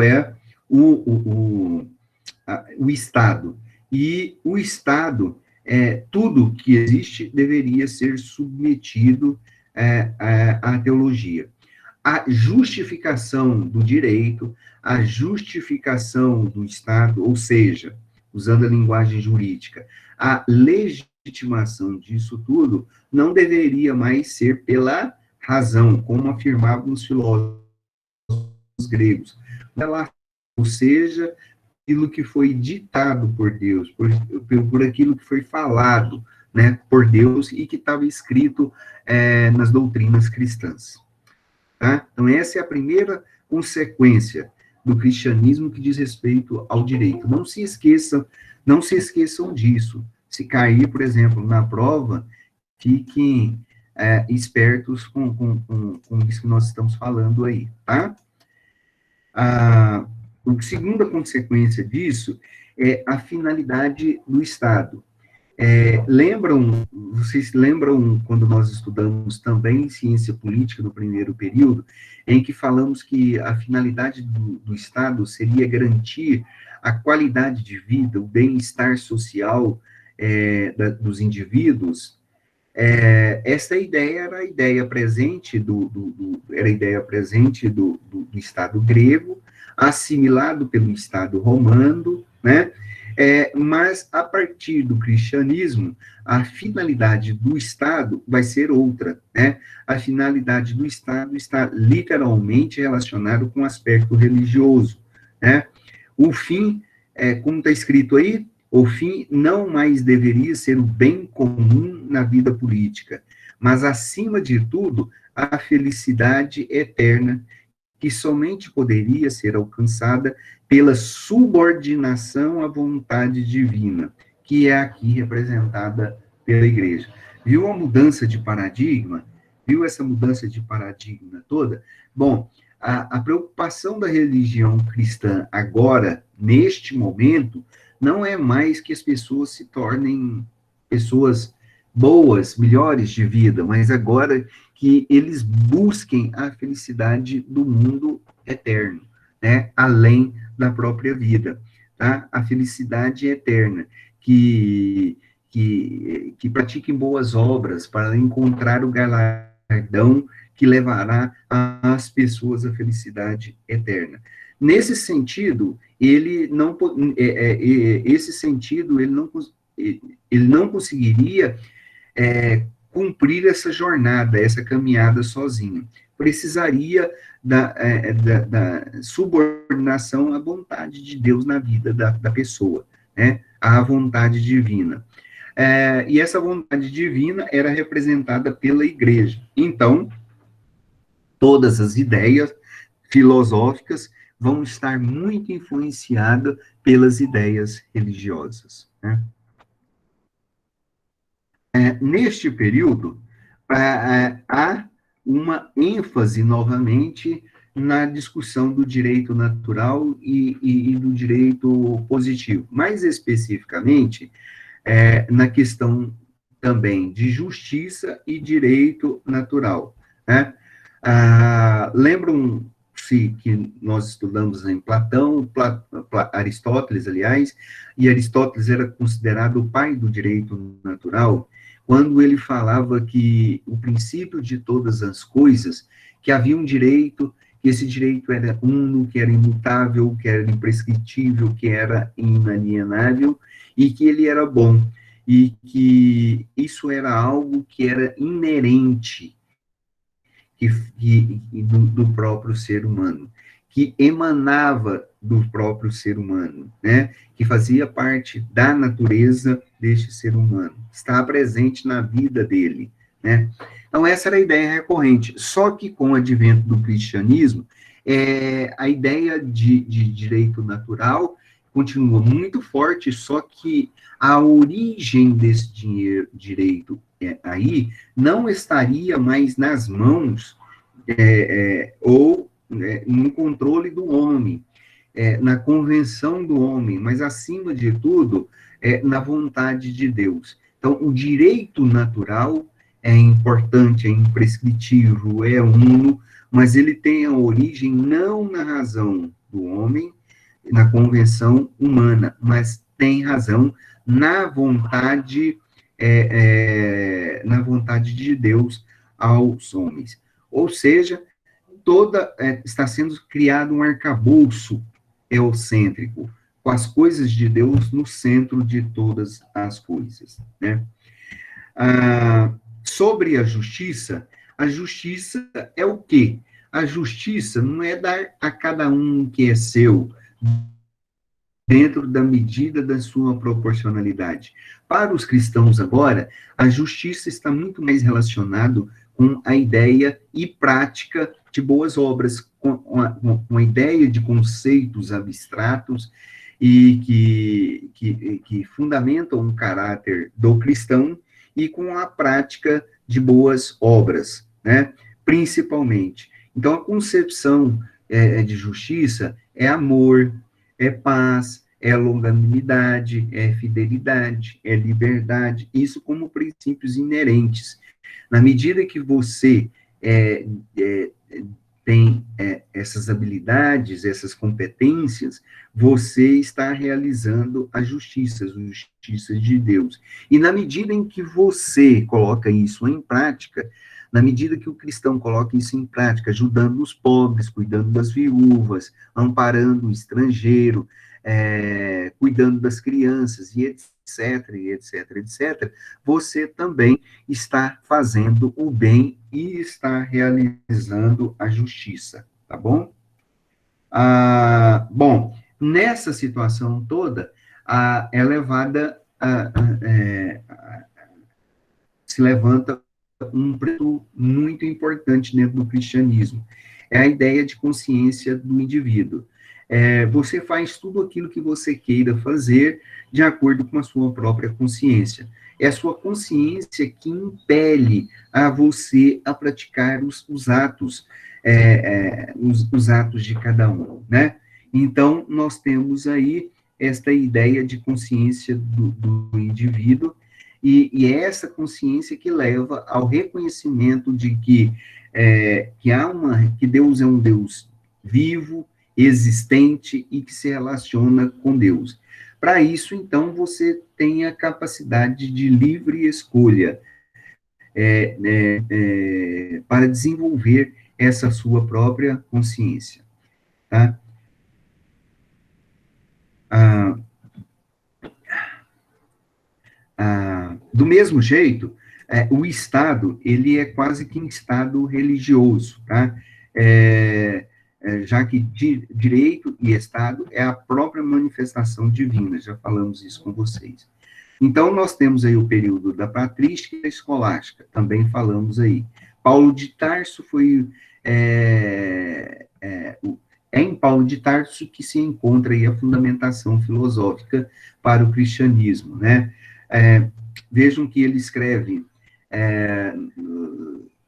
é o Estado. E o Estado, tudo que existe deveria ser submetido à teologia. A justificação do direito, a justificação do Estado, ou seja, usando a linguagem jurídica, a legitimação disso tudo não deveria mais ser pela razão, como afirmavam os filósofos gregos, ou seja, aquilo que foi ditado por Deus, por aquilo que foi falado, né, por Deus e que estava escrito nas doutrinas cristãs. Tá? Então, essa é a primeira consequência do cristianismo que diz respeito ao direito. Não se esqueçam disso. Se cair, por exemplo, na prova, fiquem espertos com isso que nós estamos falando aí, tá? A segunda consequência disso é a finalidade do Estado. Vocês lembram quando nós estudamos também ciência política no primeiro período, em que falamos que a finalidade do Estado seria garantir a qualidade de vida, o bem-estar social dos indivíduos? Essa ideia era a ideia presente do Estado grego, assimilado pelo Estado romano, né? Mas, a partir do cristianismo, a finalidade do Estado vai ser outra, né? A finalidade do Estado está literalmente relacionado com o aspecto religioso, né? O fim, como está escrito aí, o fim não mais deveria ser o bem comum na vida política, mas, acima de tudo, a felicidade eterna, que somente poderia ser alcançada pela subordinação à vontade divina, que é aqui representada pela igreja. Viu a mudança de paradigma? Viu essa mudança de paradigma toda? Bom, a preocupação da religião cristã agora, neste momento, não é mais que as pessoas se tornem pessoas boas, melhores de vida, mas agora que eles busquem a felicidade do mundo eterno, né, além da própria vida, tá? A felicidade eterna, que pratiquem boas obras para encontrar o galardão que levará as pessoas à felicidade eterna. Nesse sentido, ele não conseguiria cumprir essa jornada, essa caminhada sozinho. Precisaria da subordinação à vontade de Deus na vida da pessoa, né? À vontade divina. E essa vontade divina era representada pela igreja. Então, todas as ideias filosóficas vão estar muito influenciadas pelas ideias religiosas, né? Neste período, há uma ênfase, novamente, na discussão do direito natural e do direito positivo. Mais especificamente, na questão também de justiça e direito natural, né? Lembram-se que nós estudamos em Platão, Aristóteles, aliás, e Aristóteles era considerado o pai do direito natural, quando ele falava que o princípio de todas as coisas, que havia um direito, que esse direito era uno, que era imutável, que era imprescritível, que era inalienável, e que ele era bom, e que isso era algo que era inerente do próprio ser humano, que emanava do próprio ser humano, né? Que fazia parte da natureza deste ser humano, estava presente na vida dele, né? Então, essa era a ideia recorrente. Só que com o advento do cristianismo, a ideia de direito natural continua muito forte, só que a origem desse direito aí não estaria mais nas mãos ou no controle do homem, na convenção do homem, mas, acima de tudo, na vontade de Deus. Então, o direito natural é importante, é imprescritível, é uno, mas ele tem a origem não na razão do homem, na convenção humana, mas tem razão na vontade, na vontade de Deus aos homens. Ou seja, está sendo criado um arcabouço eocêntrico, com as coisas de Deus no centro de todas as coisas, né? Sobre a justiça é o quê? A justiça não é dar a cada um que é seu, dentro da medida da sua proporcionalidade. Para os cristãos agora, a justiça está muito mais relacionado com a ideia e prática de boas obras, com a ideia de conceitos abstratos e que fundamentam o caráter do cristão e com a prática de boas obras, né? Principalmente. Então, a concepção de justiça é amor, é paz, é longanimidade, é fidelidade, é liberdade, isso como princípios inerentes. Na medida que você tem essas habilidades, essas competências, você está realizando a justiça de Deus. E na medida em que você coloca isso em prática, na medida que o cristão coloca isso em prática, ajudando os pobres, cuidando das viúvas, amparando o estrangeiro, cuidando das crianças, e etc, você também está fazendo o bem e está realizando a justiça, tá bom? Bom, nessa situação toda, é levada, se levanta um ponto muito importante dentro do cristianismo, é a ideia de consciência do indivíduo. Você faz tudo aquilo que você queira fazer de acordo com a sua própria consciência. É a sua consciência que impele a você a praticar os atos, os atos de cada um, né? Então, nós temos aí esta ideia de consciência do indivíduo, e é essa consciência que leva ao reconhecimento de que Deus é um Deus vivo, existente e que se relaciona com Deus. Para isso, então, você tem a capacidade de livre escolha para desenvolver essa sua própria consciência, tá? Do mesmo jeito, o Estado, ele é quase que um Estado religioso, tá? Já que direito e Estado é a própria manifestação divina, já falamos isso com vocês. Então, nós temos aí o período da patrística e da escolástica, também falamos aí. Paulo de Tarso foi... É em Paulo de Tarso que se encontra aí a fundamentação filosófica para o cristianismo, né? Vejam que ele escreve,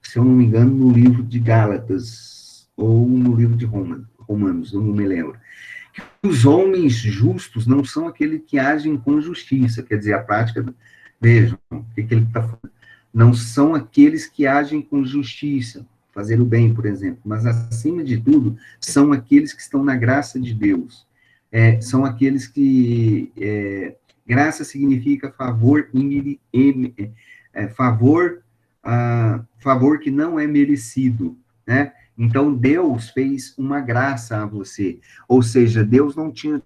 se eu não me engano, no livro de Gálatas, ou no livro de Romanos, eu não me lembro, Os homens justos não são aqueles que agem com justiça, quer dizer, a prática, vejam, o que ele está falando, não são aqueles que agem com justiça, fazer o bem, por exemplo, mas, acima de tudo, são aqueles que estão na graça de Deus, são aqueles que, graça significa favor, favor que não é merecido, né? Então, Deus fez uma graça a você, ou seja, Deus não tinha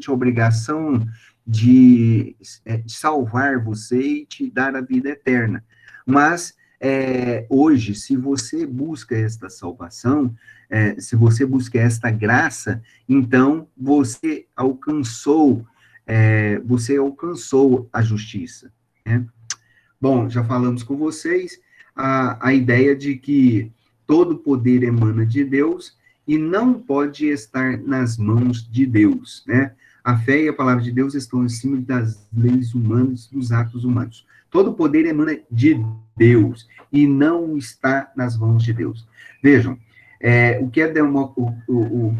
obrigação de salvar você e te dar a vida eterna, mas hoje, se você busca esta salvação, se você busca esta graça, então você alcançou a justiça, né? Bom, já falamos com vocês a ideia de que todo poder emana de Deus e não pode estar nas mãos de Deus, né? A fé e a palavra de Deus estão acima das leis humanas, dos atos humanos. Todo poder emana de Deus e não está nas mãos de Deus. Vejam, o que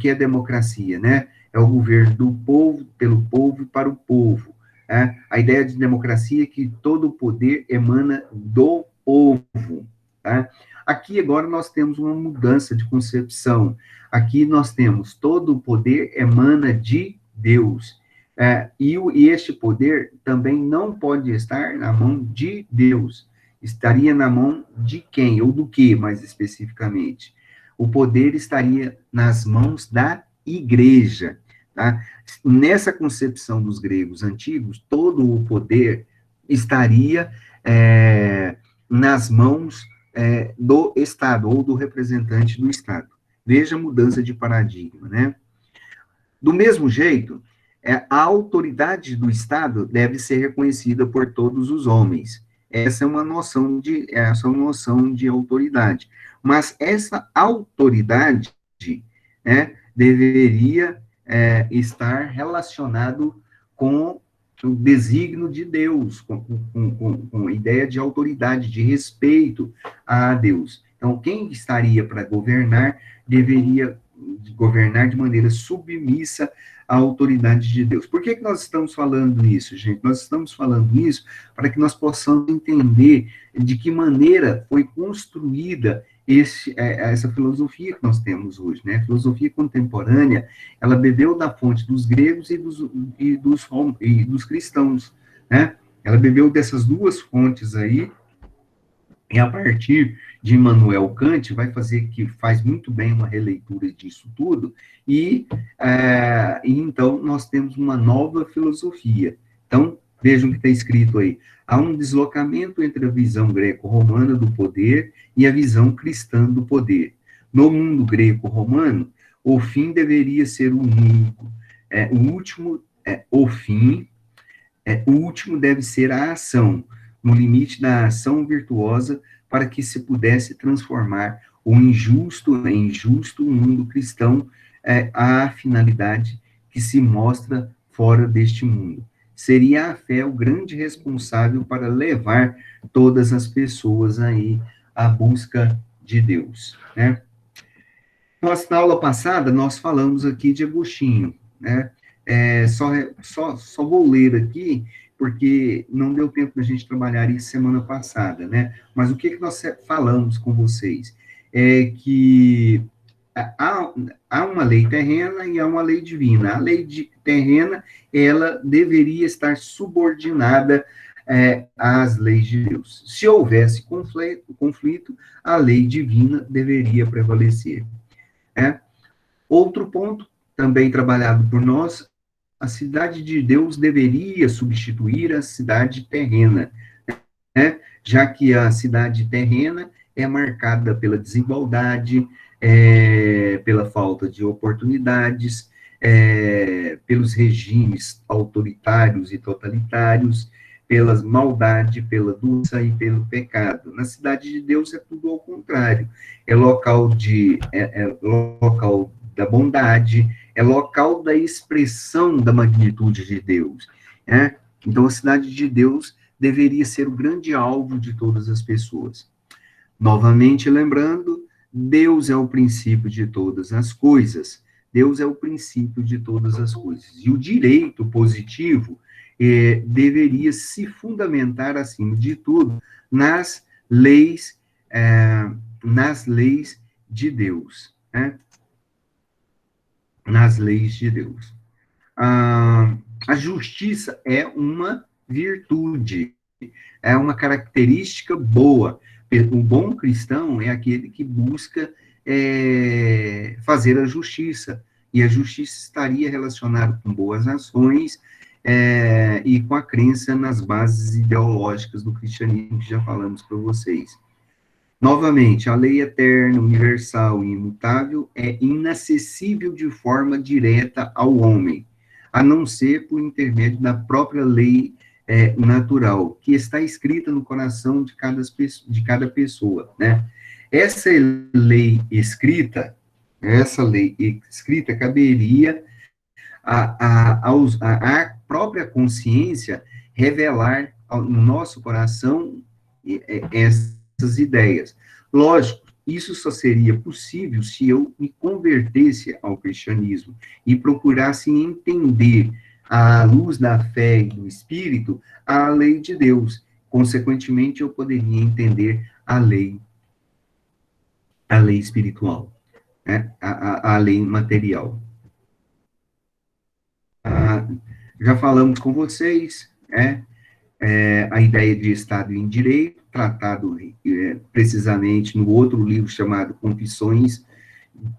é democracia, né? É o governo do povo, pelo povo e para o povo. A ideia de democracia é que todo o poder emana do povo. Tá? Aqui agora nós temos uma mudança de concepção. Aqui nós temos todo o poder emana de Deus. E este poder também não pode estar na mão de Deus. Estaria na mão de quem? Ou do que, mais especificamente? O poder estaria nas mãos da igreja. Tá? Nessa concepção dos gregos antigos, todo o poder estaria nas mãos do Estado, ou do representante do Estado. Veja a mudança de paradigma, né? Do mesmo jeito, a autoridade do Estado deve ser reconhecida por todos os homens. Essa é uma noção de autoridade. Mas essa autoridade, né, deveria estar relacionado com o desígnio de Deus, com a ideia de autoridade, de respeito a Deus. Então, quem estaria para governar, deveria governar de maneira submissa à autoridade de Deus. Por que nós estamos falando isso, gente? Nós estamos falando isso para que nós possamos entender de que maneira foi construída essa filosofia que nós temos hoje, né? A filosofia contemporânea, ela bebeu da fonte dos gregos e dos cristãos, né? Ela bebeu dessas duas fontes aí, e a partir de Immanuel Kant, faz muito bem uma releitura disso tudo, e então nós temos uma nova filosofia. Então, vejam o que está escrito aí. Há um deslocamento entre a visão greco-romana do poder e a visão cristã do poder. No mundo greco-romano, o fim deveria ser o único. O último deve ser a ação, no limite da ação virtuosa, para que se pudesse transformar o injusto em justo. O mundo cristão a finalidade que se mostra fora deste mundo. Seria a fé o grande responsável para levar todas as pessoas aí à busca de Deus, né? Na aula passada, nós falamos aqui de Agostinho, né? Só vou ler aqui, porque não deu tempo da gente trabalhar isso semana passada, né? Mas o que nós falamos com vocês? É que há uma lei terrena e há uma lei divina. A lei terrena, ela deveria estar subordinada às leis de Deus. Se houvesse conflito, a lei divina deveria prevalecer. Outro ponto, também trabalhado por nós, a cidade de Deus deveria substituir a cidade terrena, né? Já que a cidade terrena é marcada pela desigualdade, pela falta de oportunidades, pelos regimes autoritários e totalitários, pela maldade, pela doença e pelo pecado. Na cidade de Deus é tudo ao contrário. É local da bondade, é local da expressão da magnitude de Deus. Então, a cidade de Deus deveria ser o grande alvo de todas as pessoas. Novamente, lembrando, Deus é o princípio de todas as coisas. Deus é o princípio de todas as coisas. E o direito positivo deveria se fundamentar, acima de tudo, nas leis, nas leis de Deus, né? Nas leis de Deus. A justiça é uma virtude, é uma característica boa. O bom cristão é aquele que busca fazer a justiça, e a justiça estaria relacionada com boas ações e com a crença nas bases ideológicas do cristianismo, que já falamos para vocês. Novamente, a lei eterna, universal e imutável é inacessível de forma direta ao homem, a não ser por intermédio da própria lei natural, que está escrita no coração de cada pessoa, né? Essa lei escrita caberia à própria consciência revelar no nosso coração essas ideias. Lógico, isso só seria possível se eu me convertesse ao cristianismo e procurasse entender, à luz da fé e do Espírito, a lei de Deus. Consequentemente, eu poderia entender a lei espiritual, né? a lei material. Já falamos com vocês, a ideia de Estado em Direito, tratado precisamente no outro livro chamado Confissões,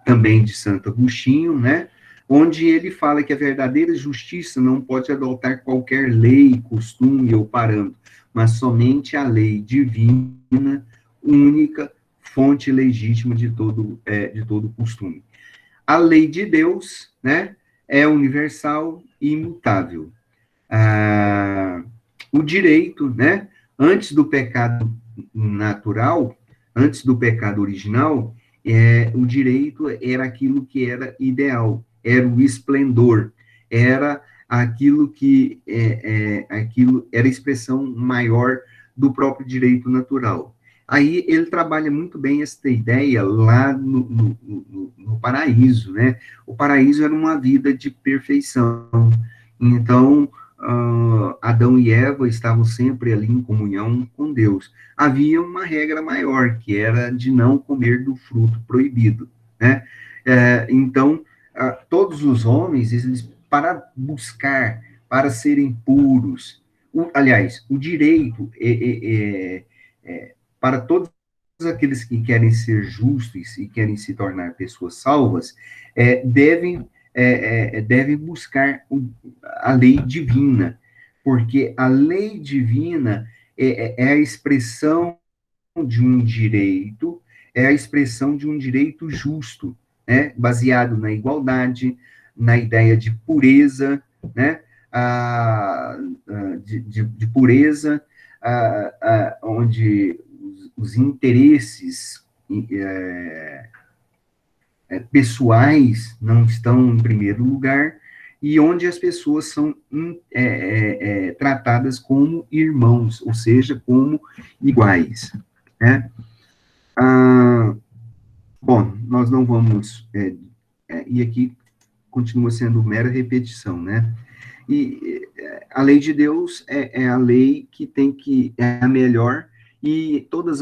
também de Santo Agostinho, né? Onde ele fala que a verdadeira justiça não pode adotar qualquer lei, costume ou parâmetro, mas somente a lei divina, única, fonte legítima de todo costume. A lei de Deus, né, é universal e imutável. O direito, né, antes do pecado natural, antes do pecado original, o direito era aquilo que era ideal, era o esplendor, era aquilo que aquilo era a expressão maior do próprio direito natural. Aí ele trabalha muito bem essa ideia lá no paraíso, né? O paraíso era uma vida de perfeição. Então, Adão e Eva estavam sempre ali em comunhão com Deus. Havia uma regra maior, que era de não comer do fruto proibido, né? Então, todos os homens, eles, para buscar, para serem puros, aliás, o direito para todos aqueles que querem ser justos e querem se tornar pessoas salvas, devem buscar a lei divina, porque a lei divina é a expressão de um direito, é a expressão de um direito justo, né, baseado na igualdade, na ideia de pureza, né, de pureza, onde os interesses pessoais não estão em primeiro lugar, e onde as pessoas são tratadas como irmãos, ou seja, como iguais, né? Bom, nós não vamos... e aqui continua sendo mera repetição, né? E a lei de Deus é a lei que é a melhor, e todas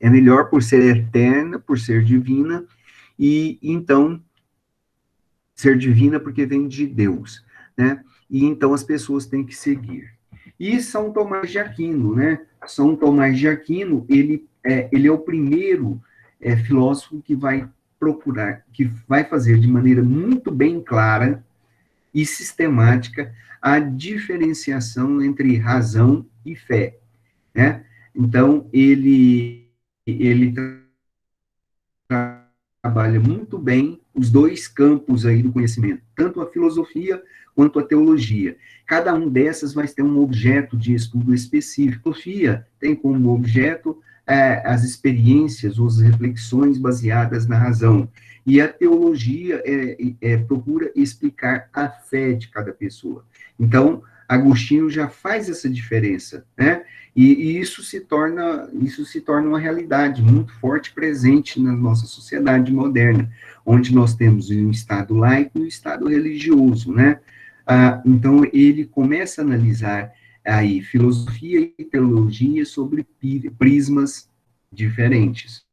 é melhor por ser eterna, por ser divina, e então, ser divina porque vem de Deus, né? E então as pessoas têm que seguir. E São Tomás de Aquino, né? São Tomás de Aquino, ele é o primeiro filósofo que vai procurar, que vai fazer de maneira muito bem clara e sistemática a diferenciação entre razão e fé, né? Então, ele trabalha muito bem os dois campos aí do conhecimento, tanto a filosofia quanto a teologia. Cada um dessas vai ter um objeto de estudo específico. A filosofia tem como objeto as experiências, ou as reflexões baseadas na razão. E a teologia procura explicar a fé de cada pessoa. Então, Agostinho já faz essa diferença, né? E isso se torna uma realidade muito forte, presente na nossa sociedade moderna, onde nós temos um Estado laico e um Estado religioso, né? Então, ele começa a analisar aí filosofia e teologia sobre prismas diferentes.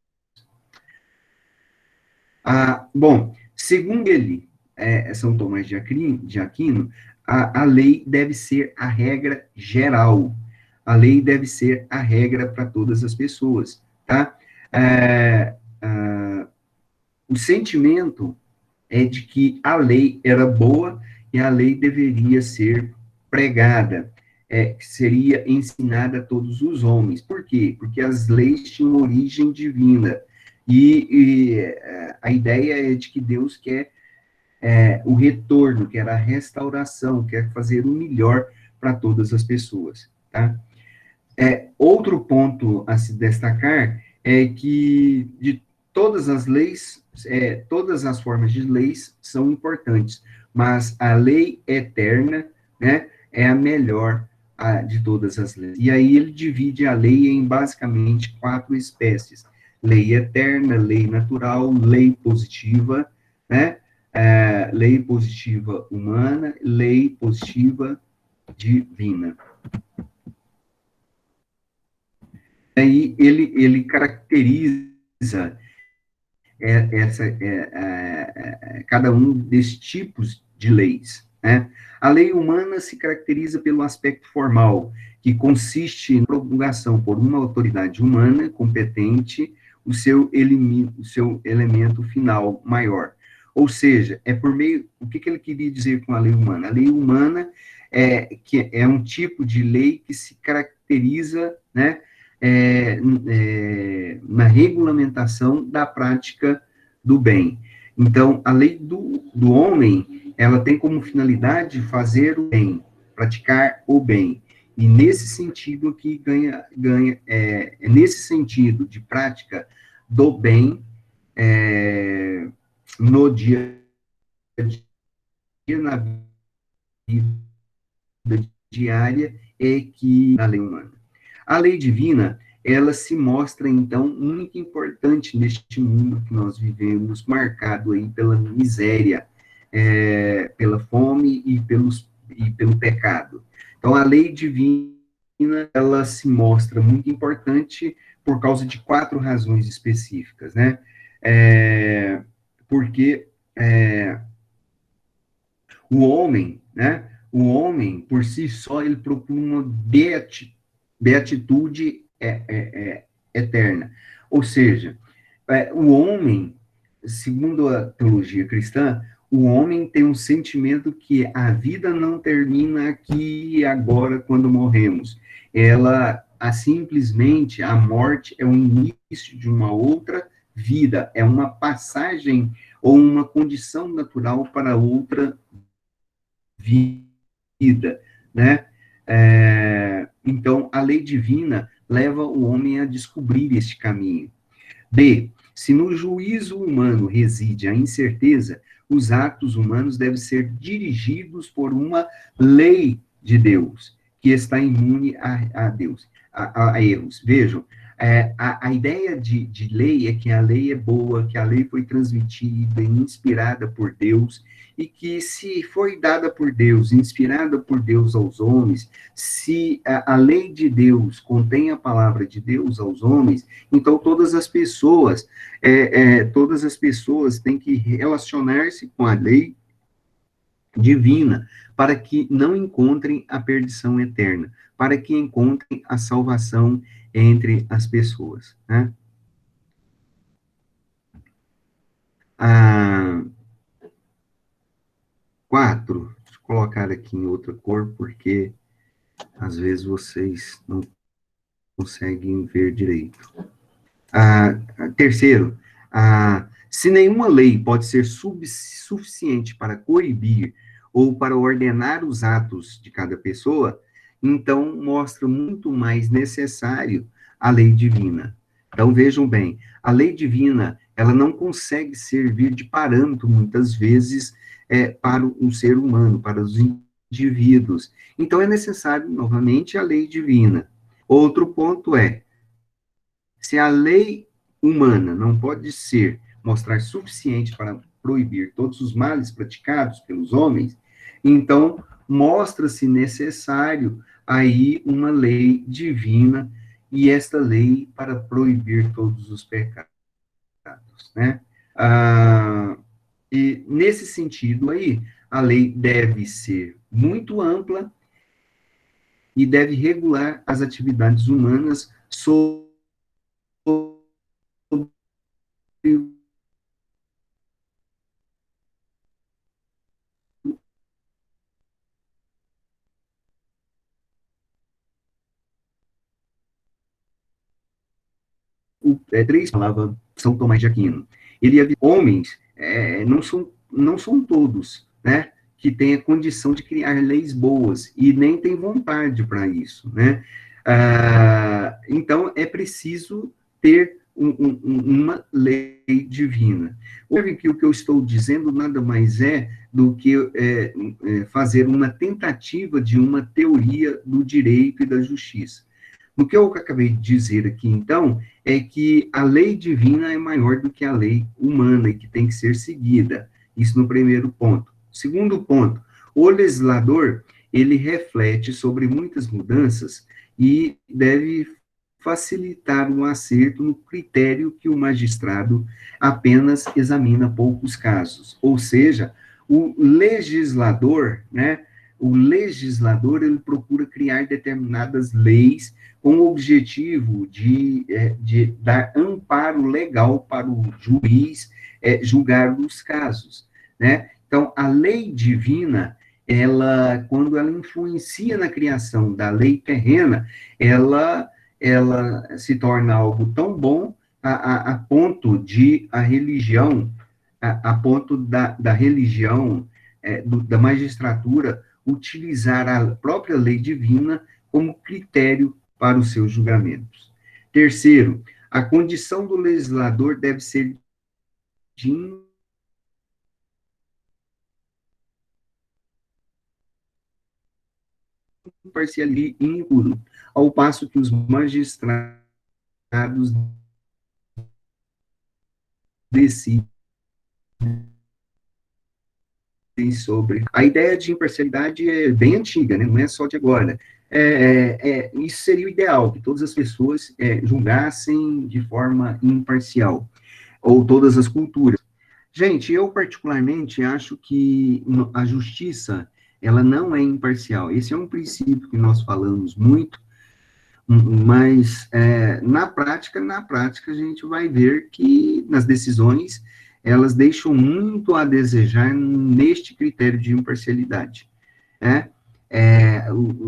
Bom, segundo ele, São Tomás de Aquino, a lei deve ser a regra geral. A lei deve ser a regra para todas as pessoas, tá? O sentimento é de que a lei era boa e a lei deveria ser pregada, seria ensinada a todos os homens. Por quê? Porque as leis tinham origem divina. E a ideia é de que Deus quer o retorno, quer a restauração, quer fazer o melhor para todas as pessoas, tá? Outro ponto a se destacar é que de todas as leis, todas as formas de leis são importantes, mas a lei eterna, né, é a melhor de todas as leis. E aí ele divide a lei em basicamente 4 espécies: lei eterna, lei natural, lei positiva, né, lei positiva humana, lei positiva divina. Aí ele caracteriza cada um desses tipos de leis, né? A lei humana se caracteriza pelo aspecto formal, que consiste na promulgação por uma autoridade humana competente o seu elemento final maior. Ou seja, o que ele queria dizer com a lei humana? A lei humana que é um tipo de lei que se caracteriza, né, na regulamentação da prática do bem. Então, a lei do homem, ela tem como finalidade fazer o bem, praticar o bem. E nesse sentido aqui nesse sentido de prática do bem, no dia a dia, na vida diária, que na lei humana. A lei divina, ela se mostra, então, muito importante neste mundo que nós vivemos, marcado aí pela miséria, pela fome e pelo pecado. Então, a lei divina, ela se mostra muito importante por causa de 4 razões específicas, né? Porque o homem, né? O homem, por si só, ele procura uma beatitude eterna. Ou seja, o homem, segundo a teologia cristã, o homem tem um sentimento que a vida não termina aqui e agora, quando morremos. Simplesmente, a morte é o início de uma outra vida, é uma passagem ou uma condição natural para outra vida, né? Então, a lei divina leva o homem a descobrir este caminho. B. Se no juízo humano reside a incerteza, os atos humanos devem ser dirigidos por uma lei de Deus, que está imune a erros. Vejam, a ideia de lei é que a lei é boa, que a lei foi transmitida e inspirada por Deus, e que se foi dada por Deus, inspirada por Deus aos homens, se a lei de Deus contém a palavra de Deus aos homens, então todas as pessoas têm que relacionar-se com a lei divina, para que não encontrem a perdição eterna, para que encontrem a salvação entre as pessoas, né? 4, deixa eu colocar aqui em outra cor, porque às vezes vocês não conseguem ver direito. Terceiro, se nenhuma lei pode ser suficiente para coibir ou para ordenar os atos de cada pessoa, então mostra muito mais necessário a lei divina. Então, vejam bem, a lei divina, ela não consegue servir de parâmetro, muitas vezes, para o ser humano, para os indivíduos. Então, é necessário, novamente, a lei divina. Outro ponto é, se a lei humana não pode mostrar suficiente para proibir todos os males praticados pelos homens, então mostra-se necessário aí uma lei divina, e esta lei para proibir todos os pecados, né? E nesse sentido aí, a lei deve ser muito ampla e deve regular as atividades humanas sobre três palavras São Tomás de Aquino. Ele havia homens, não são todos, né, que têm a condição de criar leis boas e nem têm vontade para isso, né? Então é preciso ter uma lei divina. Observe que o que eu estou dizendo nada mais é do que fazer uma tentativa de uma teoria do direito e da justiça. O que eu acabei de dizer aqui, então, é que a lei divina é maior do que a lei humana e que tem que ser seguida. Isso no primeiro ponto. Segundo ponto, o legislador, ele reflete sobre muitas mudanças e deve facilitar um acerto no critério que o magistrado apenas examina poucos casos. Ou seja, o legislador, né, ele procura criar determinadas leis com o objetivo de dar amparo legal para o juiz julgar os casos, né? Então, a lei divina, quando ela influencia na criação da lei terrena, ela se torna algo tão bom a ponto de a religião, a ponto da religião, da magistratura, utilizar a própria lei divina como critério para os seus julgamentos. Terceiro, a condição do legislador deve ser de imparcialidade e impuro, ao passo que os magistrados decidem sobre. A ideia de imparcialidade é bem antiga, né? Não é só de agora. Isso seria o ideal, que todas as pessoas julgassem de forma imparcial, ou todas as culturas. Gente, eu particularmente acho que a justiça, ela não é imparcial. Esse é um princípio que nós falamos muito, mas na prática a gente vai ver que nas decisões elas deixam muito a desejar neste critério de imparcialidade, né?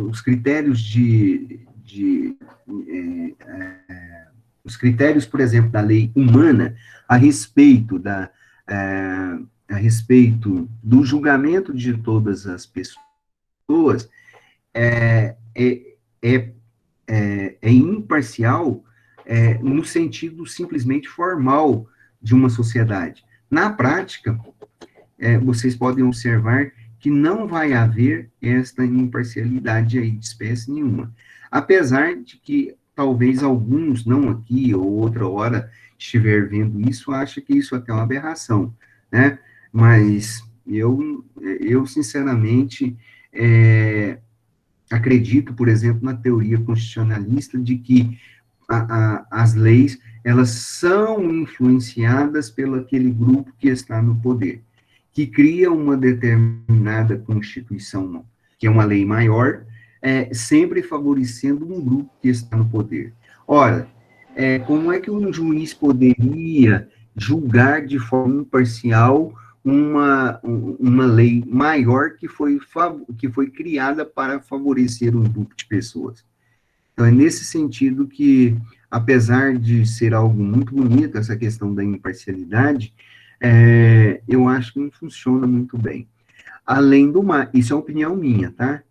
Os critérios os critérios, por exemplo, da lei humana a respeito a respeito do julgamento de todas as pessoas é imparcial no sentido simplesmente formal de uma sociedade. Na prática, vocês podem observar que não vai haver esta imparcialidade aí de espécie nenhuma. Apesar de que talvez alguns, não aqui ou outra hora, estiver vendo isso, acha que isso até é uma aberração, né? Mas eu sinceramente, acredito, por exemplo, na teoria constitucionalista de que as leis, elas são influenciadas pelo aquele grupo que está no poder, que cria uma determinada constituição, que é uma lei maior, sempre favorecendo um grupo que está no poder. Ora, como é que um juiz poderia julgar de forma imparcial uma lei maior que foi criada para favorecer um grupo de pessoas? Então, é nesse sentido que, apesar de ser algo muito bonito, essa questão da imparcialidade, eu acho que não funciona muito bem. Além do mais, isso é uma opinião minha, tá?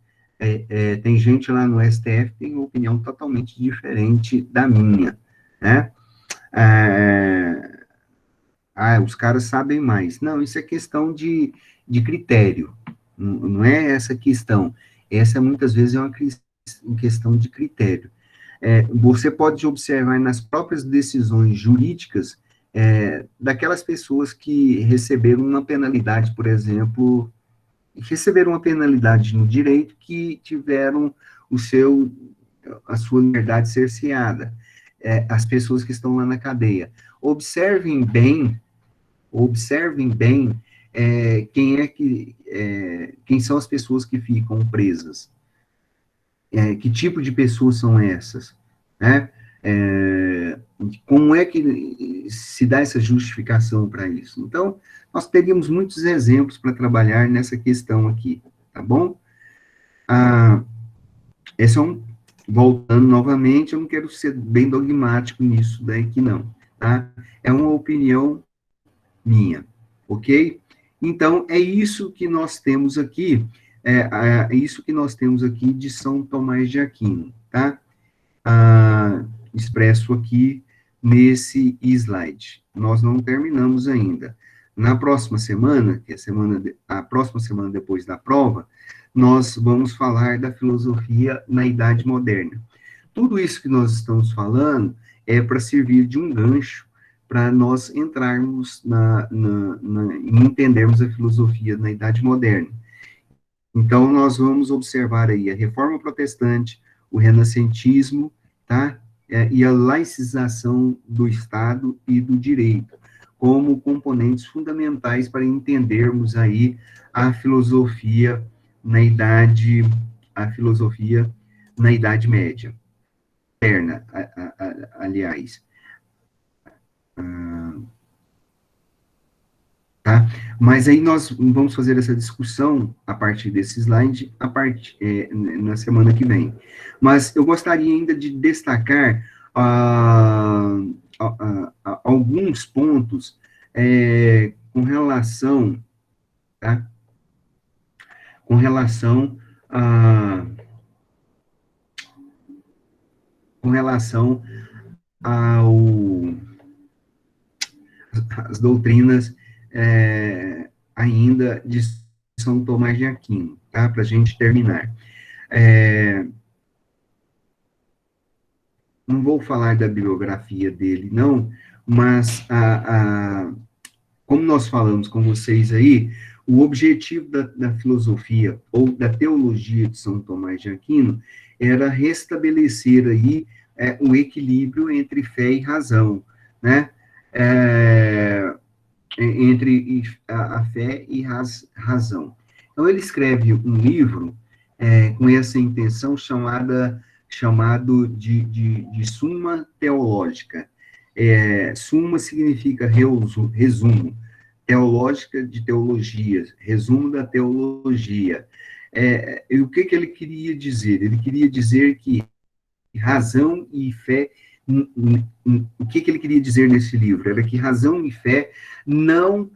Tem gente lá no STF que tem uma opinião totalmente diferente da minha, né? Os caras sabem mais. Não, isso é questão de critério, não é essa questão. Essa, muitas vezes, é uma questão de critério. Você pode observar nas próprias decisões jurídicas daquelas pessoas que receberam uma penalidade, por exemplo, receberam uma penalidade no direito que tiveram a sua liberdade cerceada. As pessoas que estão lá na cadeia. Observem bem quem são as pessoas que ficam presas. Que tipo de pessoas são essas, né? Como é que se dá essa justificação para isso? Então, nós teríamos muitos exemplos para trabalhar nessa questão aqui, tá bom? Voltando novamente, eu não quero ser bem dogmático nisso daqui, não, tá? É uma opinião minha, ok? Então, é isso que nós temos aqui, isso que nós temos aqui de São Tomás de Aquino, tá? Expresso aqui nesse slide. Nós não terminamos ainda. Na próxima semana, que é a próxima semana depois da prova, nós vamos falar da filosofia na Idade Moderna. Tudo isso que nós estamos falando é para servir de um gancho para nós entrarmos e entendermos a filosofia na Idade Moderna. Então, nós vamos observar aí a Reforma Protestante, o Renascentismo, tá? E a laicização do Estado e do direito, como componentes fundamentais para entendermos aí a filosofia na Idade Média, moderna, aliás. Tá? Mas aí nós vamos fazer essa discussão a partir desse slide, na semana que vem. Mas eu gostaria ainda de destacar alguns pontos com relação, tá? Com relação às doutrinas ainda de São Tomás de Aquino, tá? Para a gente terminar. Não vou falar da biografia dele, não, mas como nós falamos com vocês aí, o objetivo da filosofia ou da teologia de São Tomás de Aquino era restabelecer aí um equilíbrio entre fé e razão, né? Entre a fé e razão. Então, ele escreve um livro com essa intenção chamado de Suma Teológica. Suma significa resumo, teológica de teologia, resumo da teologia. E o que ele queria dizer? Ele queria dizer que razão e fé, o que ele queria dizer nesse livro? Era que razão e fé não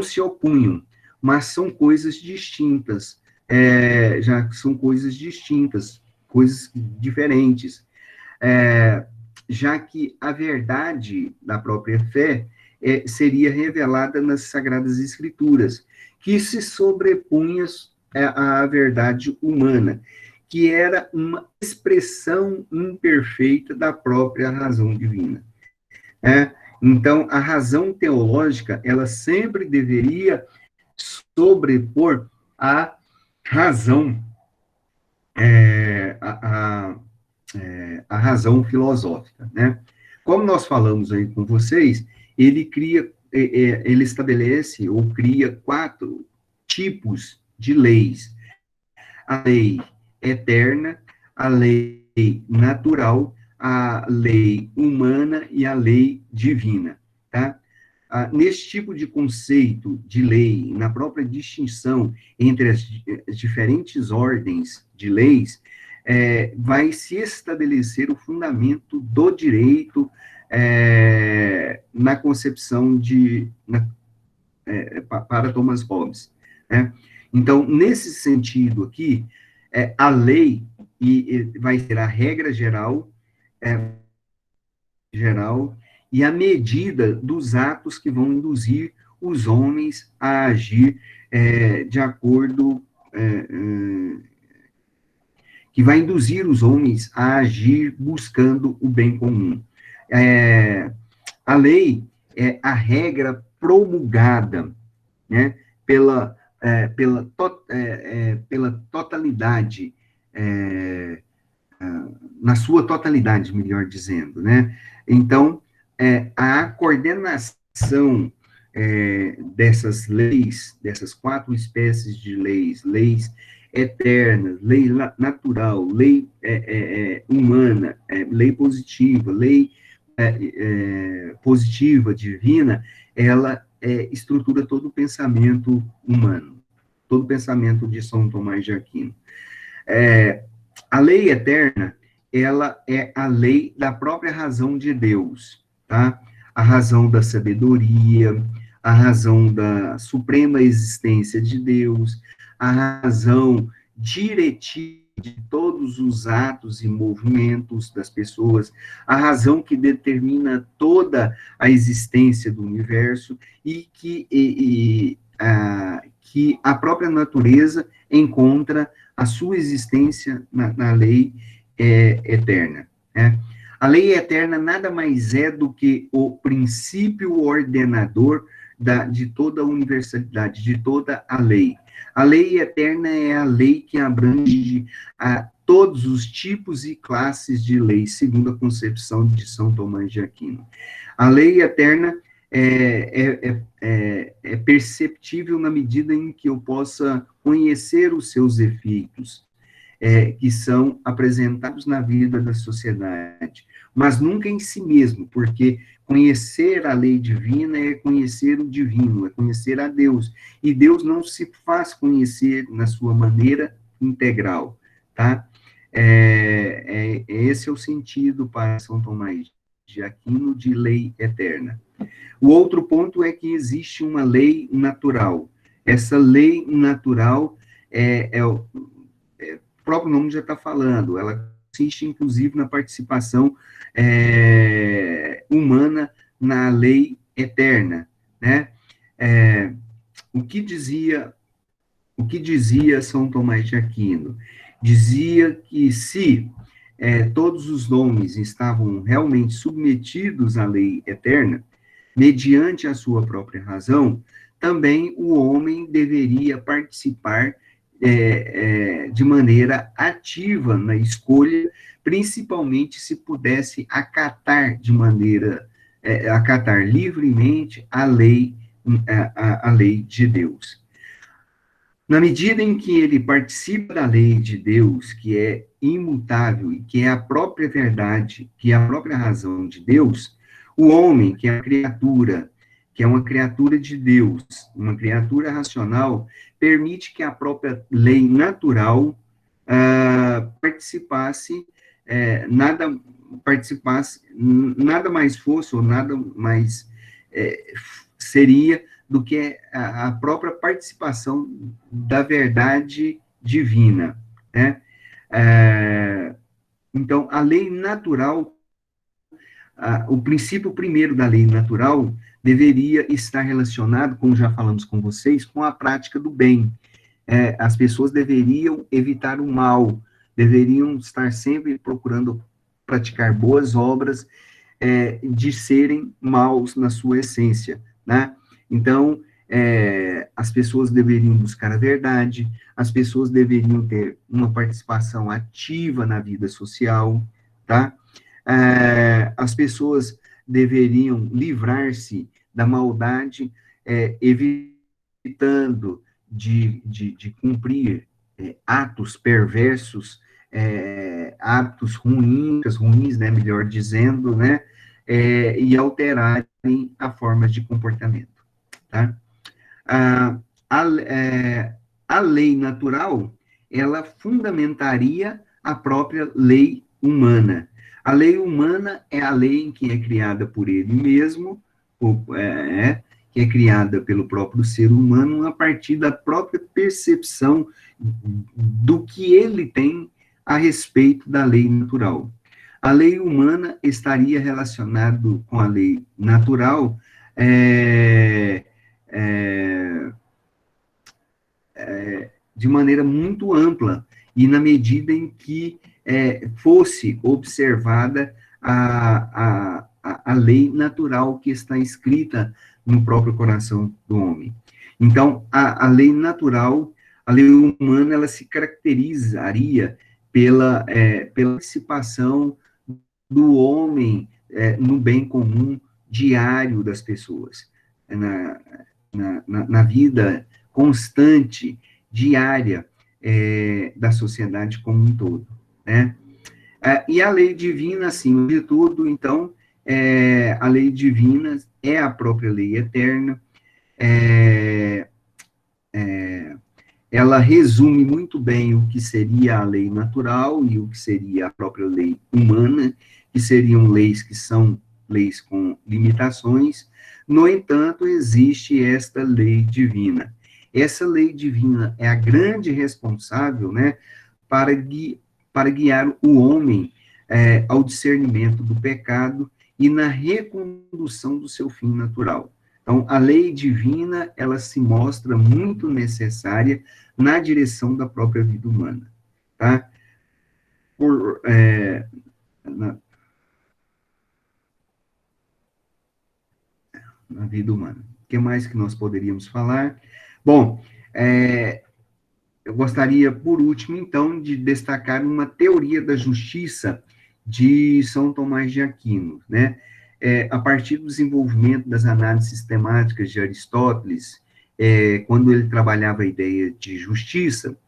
se opunham, mas são coisas distintas, já são coisas distintas, coisas diferentes, já que a verdade da própria fé seria revelada nas Sagradas Escrituras, que se sobrepunha à verdade humana, que era uma expressão imperfeita da própria razão divina. Então, a razão teológica, ela sempre deveria sobrepor a razão, a razão filosófica, né? Como nós falamos aí com vocês, ele estabelece ou cria 4 tipos de leis. A lei eterna, a lei natural, a lei humana e a lei divina, tá? Nesse tipo de conceito de lei, na própria distinção entre as diferentes ordens de leis, vai se estabelecer o fundamento do direito na concepção para Thomas Hobbes, né? Então, nesse sentido aqui, a lei vai ser a regra geral, e a medida dos atos que vão induzir os homens a agir de acordo, que vai induzir os homens a agir buscando o bem comum. A lei é a regra promulgada, né, pela totalidade, na sua totalidade, melhor dizendo, né? Então, a coordenação dessas leis, dessas 4 espécies de leis, leis eternas, lei natural, lei humana, lei positiva, lei positiva, divina, ela estrutura todo o pensamento humano, todo o pensamento de São Tomás de Aquino. A lei eterna, ela é a lei da própria razão de Deus, tá? A razão da sabedoria, a razão da suprema existência de Deus, a razão diretiva de todos os atos e movimentos das pessoas, a razão que determina toda a existência do universo e que a própria natureza encontra a sua existência na lei eterna. Né? A lei eterna nada mais é do que o princípio ordenador de toda a universalidade, de toda a lei. A lei eterna é a lei que abrange todos os tipos e classes de leis, segundo a concepção de São Tomás de Aquino. A lei eterna é perceptível na medida em que eu possa conhecer os seus efeitos, que são apresentados na vida da sociedade, mas nunca em si mesmo, porque conhecer a lei divina é conhecer o divino, é conhecer a Deus, e Deus não se faz conhecer na sua maneira integral, tá? Esse é o sentido para São Tomás de Aquino de lei eterna. O outro ponto é que existe uma lei natural. Essa lei natural o próprio nome já está falando, ela consiste, inclusive, na participação humana na lei eterna, né? O que dizia São Tomás de Aquino? Dizia que se todos os homens estavam realmente submetidos à lei eterna, mediante a sua própria razão, também o homem deveria participar de maneira ativa na escolha, principalmente se pudesse acatar livremente a lei de Deus. Na medida em que ele participa da lei de Deus, que é imutável e que é a própria verdade, que é a própria razão de Deus, o homem, que é a criatura, que é uma criatura de Deus, uma criatura racional, permite que a própria lei natural participasse, nada mais fosse, ou nada mais seria do que a própria participação da verdade divina, né? Então, a lei natural, o princípio primeiro da lei natural deveria estar relacionado, como já falamos com vocês, com a prática do bem. As pessoas deveriam evitar o mal, deveriam estar sempre procurando praticar boas obras, de serem maus na sua essência, né? Então, as pessoas deveriam buscar a verdade, as pessoas deveriam ter uma participação ativa na vida social, tá? As pessoas deveriam livrar-se da maldade, evitando de cumprir atos perversos, atos ruins, né, melhor dizendo, né, e alterarem a forma de comportamento, tá? A lei natural, ela fundamentaria a própria lei humana. A lei humana é a lei em que é criada por ele mesmo, que é criada pelo próprio ser humano a partir da própria percepção do que ele tem a respeito da lei natural. A lei humana estaria relacionada com a lei natural de maneira muito ampla, e na medida em que fosse observada a lei natural que está escrita no próprio coração do homem. Então, a lei natural, a lei humana, ela se caracterizaria pela participação do homem no bem comum diário das pessoas, na vida constante, diária, da sociedade como um todo, né? E a lei divina, acima de tudo, então, a lei divina é a própria lei eterna, ela resume muito bem o que seria a lei natural e o que seria a própria lei humana, que seriam leis que são leis com limitações. No entanto, existe esta lei divina. Essa lei divina é a grande responsável, né, para guiar o homem ao discernimento do pecado e na recondução do seu fim natural. Então, a lei divina, ela se mostra muito necessária na direção da própria vida humana, tá? Na vida humana. O que mais que nós poderíamos falar? Bom, eu gostaria, por último, então, de destacar uma teoria da justiça de São Tomás de Aquino, né? A partir do desenvolvimento das análises sistemáticas de Aristóteles, quando ele trabalhava a ideia de justiça,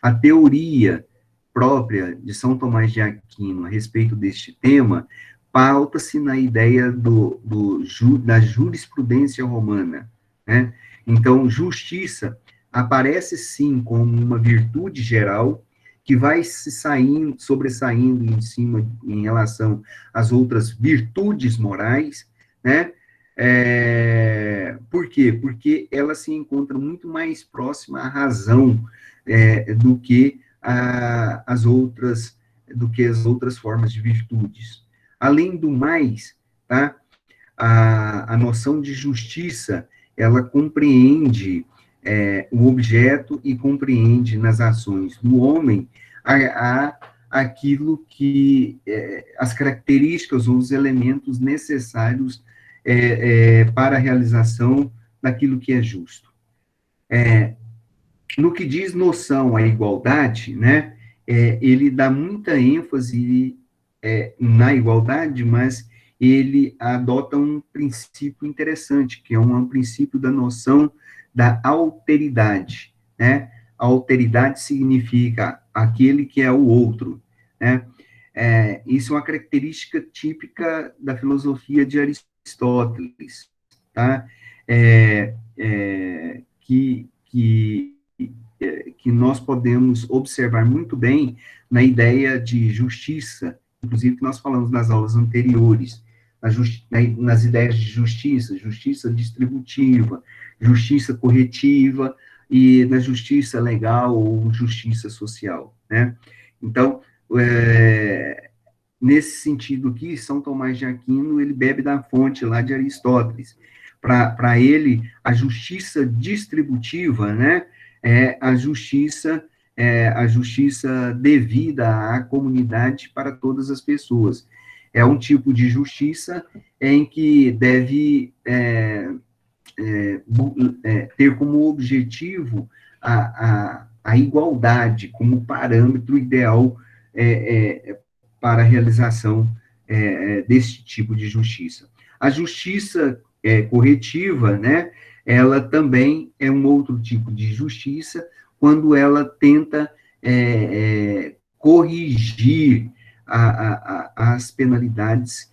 a teoria própria de São Tomás de Aquino a respeito deste tema pauta-se na ideia da jurisprudência romana, né? Então, justiça aparece, sim, como uma virtude geral que vai sobressaindo em relação às outras virtudes morais, né? Por quê? Porque ela se encontra muito mais próxima à razão do que as outras formas de virtudes. Além do mais, tá? A noção de justiça, ela compreende o objeto e compreende nas ações do homem aquilo que as características ou os elementos necessários para a realização daquilo que é justo. No que diz noção à igualdade, né, ele dá muita ênfase na igualdade, mas ele adota um princípio interessante, que é um princípio da noção da alteridade, né? A alteridade significa aquele que é o outro, né? Isso é uma característica típica da filosofia de Aristóteles, tá? Que nós podemos observar muito bem na ideia de justiça, inclusive que nós falamos nas aulas anteriores, nas ideias de justiça, justiça distributiva, justiça corretiva e na justiça legal ou justiça social, né? Então, nesse sentido aqui, São Tomás de Aquino, ele bebe da fonte lá de Aristóteles. Para ele, a justiça distributiva, né, é a justiça devida à comunidade para todas as pessoas. É um tipo de justiça em que deve ter como objetivo a igualdade como parâmetro ideal para a realização desse tipo de justiça. A justiça corretiva, né, ela também é um outro tipo de justiça, quando ela tenta corrigir as penalidades,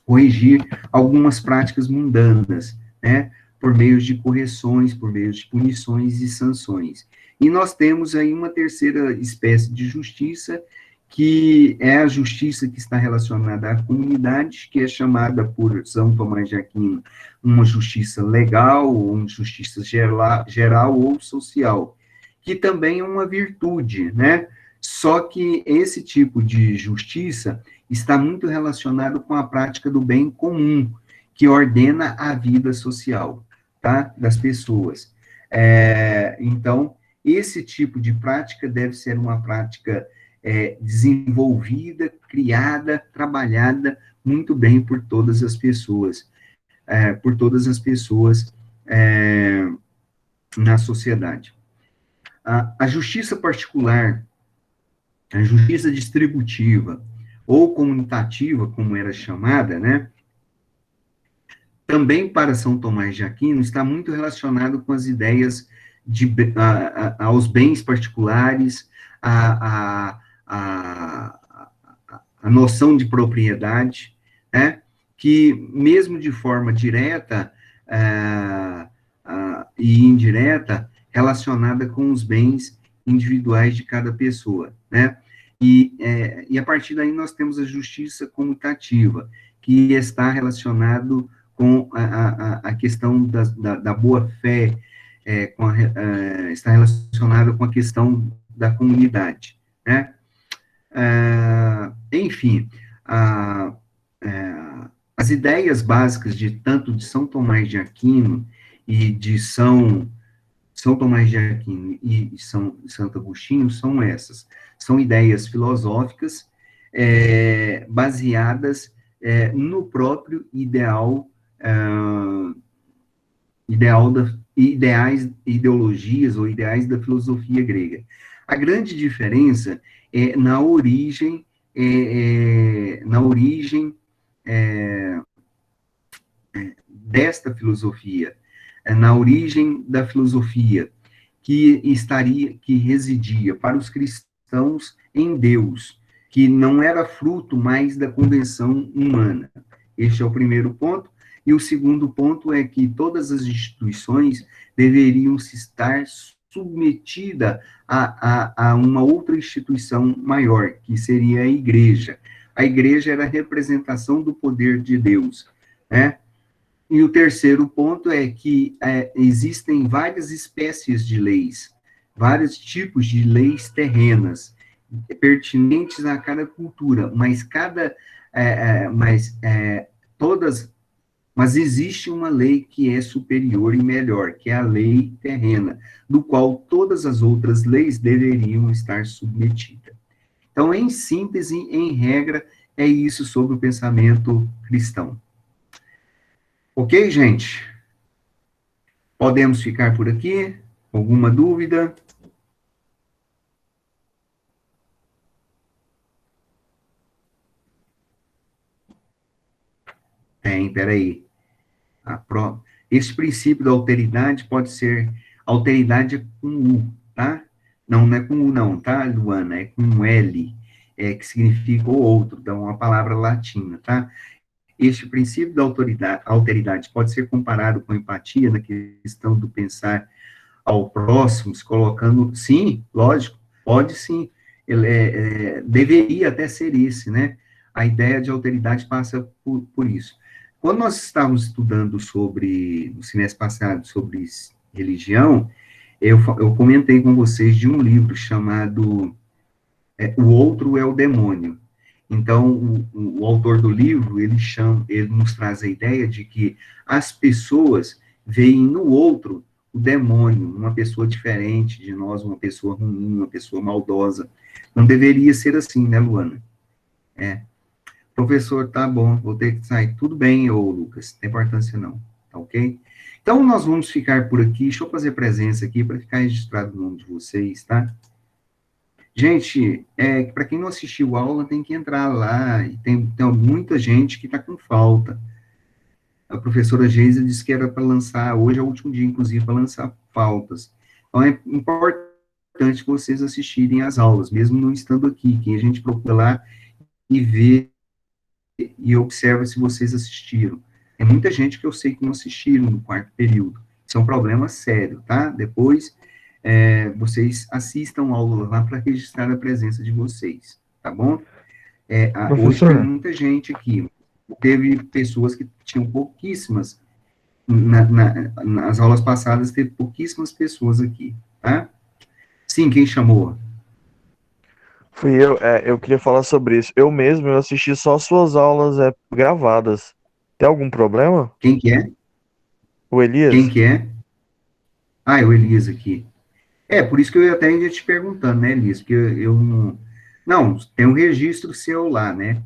corrigir algumas práticas mundanas, né, por meio de correções, por meio de punições e sanções. E nós temos aí uma terceira espécie de justiça, que é a justiça que está relacionada à comunidade, que é chamada por São Tomás de Aquino uma justiça legal, ou uma justiça geral ou social, que também é uma virtude, né? Só que esse tipo de justiça está muito relacionado com a prática do bem comum, que ordena a vida social, tá? Das pessoas. Então, esse tipo de prática deve ser uma prática desenvolvida, criada, trabalhada muito bem por todas as pessoas, na sociedade. A justiça particular, a justiça distributiva ou comunicativa, como era chamada, né? Também para São Tomás de Aquino está muito relacionado com as ideias aos bens particulares, a noção de propriedade, né? Que mesmo de forma direta e indireta, relacionada com os bens individuais de cada pessoa, né? E a partir daí nós temos a justiça comutativa, que está relacionado com a questão da boa-fé, está relacionado com a questão da comunidade, né? Enfim, as ideias básicas tanto de São Tomás de Aquino e de São Tomás de Aquino e Santo Agostinho são essas. São ideias filosóficas baseadas no próprio ideologias ou ideais da filosofia grega. A grande diferença é na origem desta filosofia, na origem da filosofia, que residia para os cristãos em Deus, que não era fruto mais da convenção humana. Este é o primeiro ponto. E o segundo ponto é que todas as instituições deveriam se estar submetidas a uma outra instituição maior, que seria a igreja. A igreja era a representação do poder de Deus, né? E o terceiro ponto é que existem várias espécies de leis, vários tipos de leis terrenas, pertinentes a cada cultura, mas existe uma lei que é superior e melhor, que é a lei terrena, do qual todas as outras leis deveriam estar submetidas. Então, em síntese, em regra, é isso sobre o pensamento cristão. Ok, gente? Podemos ficar por aqui? Alguma dúvida? Peraí. Esse princípio da alteridade pode ser alteridade com U, tá? Não é com U não, tá, Luana? É com um L, que significa o outro, então uma palavra latina, tá? Este princípio da alteridade pode ser comparado com empatia na questão do pensar ao próximo, se colocando, sim, lógico, pode sim, deveria até ser esse, né? A ideia de alteridade passa por isso. Quando nós estávamos estudando no semestre passado, sobre religião, eu comentei com vocês de um livro chamado O Outro é o Demônio. Então, o autor do livro, ele nos traz a ideia de que as pessoas veem no outro o demônio, uma pessoa diferente de nós, uma pessoa ruim, uma pessoa maldosa. Não deveria ser assim, né, Luana? Professor, tá bom, vou ter que sair. Tudo bem, ô Lucas, não tem importância não, tá ok? Então, nós vamos ficar por aqui. Deixa eu fazer presença aqui para ficar registrado o nome de vocês, tá? Gente, para quem não assistiu a aula, tem que entrar lá, e tem muita gente que está com falta. A professora Geisa disse que era para lançar, hoje é o último dia, inclusive, para lançar faltas. Então, é importante vocês assistirem às aulas, mesmo não estando aqui, que a gente procura lá e vê e observa se vocês assistiram. Tem muita gente que eu sei que não assistiram no quarto período. Isso é um problema sério, tá? Depois vocês assistam a aula lá para registrar a presença de vocês, tá bom? Hoje tem muita gente aqui. Teve pessoas que tinham pouquíssimas, nas aulas passadas teve pouquíssimas pessoas aqui, tá? Sim, quem chamou? Fui eu, eu queria falar sobre isso. Eu mesmo, eu assisti só suas aulas gravadas. Tem algum problema? Quem que é? O Elias? Quem que é? Ah, é o Elias aqui. Por isso que eu até ia te perguntando, né, Elias? Porque eu não. Não, tem um registro seu lá, né?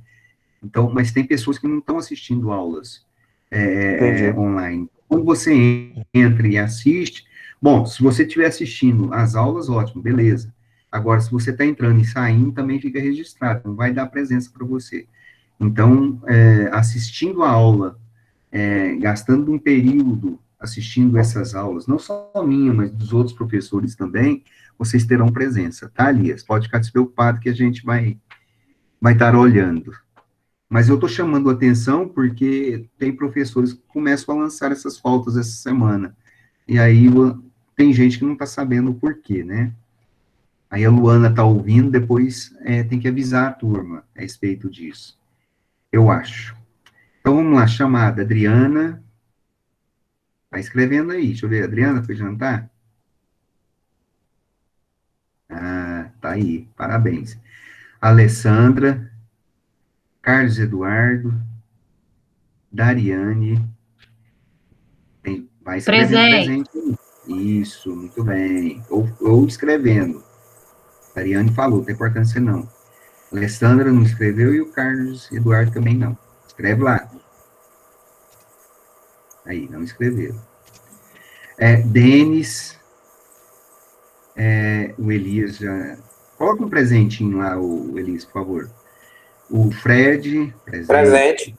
Então, mas tem pessoas que não estão assistindo aulas Entendi. online. Quando você entra e assiste, bom, se você estiver assistindo as aulas, ótimo, beleza. Agora, se você está entrando e saindo, também fica registrado, não vai dar presença para você. Então, assistindo a aula, gastando um período assistindo essas aulas, não só a minha, mas dos outros professores também, vocês terão presença, tá, Elias? Pode ficar despreocupado que a gente vai estar olhando. Mas eu estou chamando a atenção porque tem professores que começam a lançar essas faltas essa semana. E aí tem gente que não está sabendo o porquê, né? Aí a Luana está ouvindo, depois tem que avisar a turma a respeito disso. Eu acho. Então vamos lá, chamada Adriana. Tá escrevendo aí, deixa eu ver. Adriana, foi jantar? Ah, tá aí, parabéns. Alessandra, Carlos Eduardo, Dariane, vai escrevendo Presente. presente aí. Isso, muito bem. Ou escrevendo. Dariane falou, não tem importância não. Alessandra não escreveu e o Carlos Eduardo também não. Escreve lá. Aí, não escreveu. Denis, o Elias já... Coloca um presentinho lá, o Elias, por favor. O Fred, presente. Presente.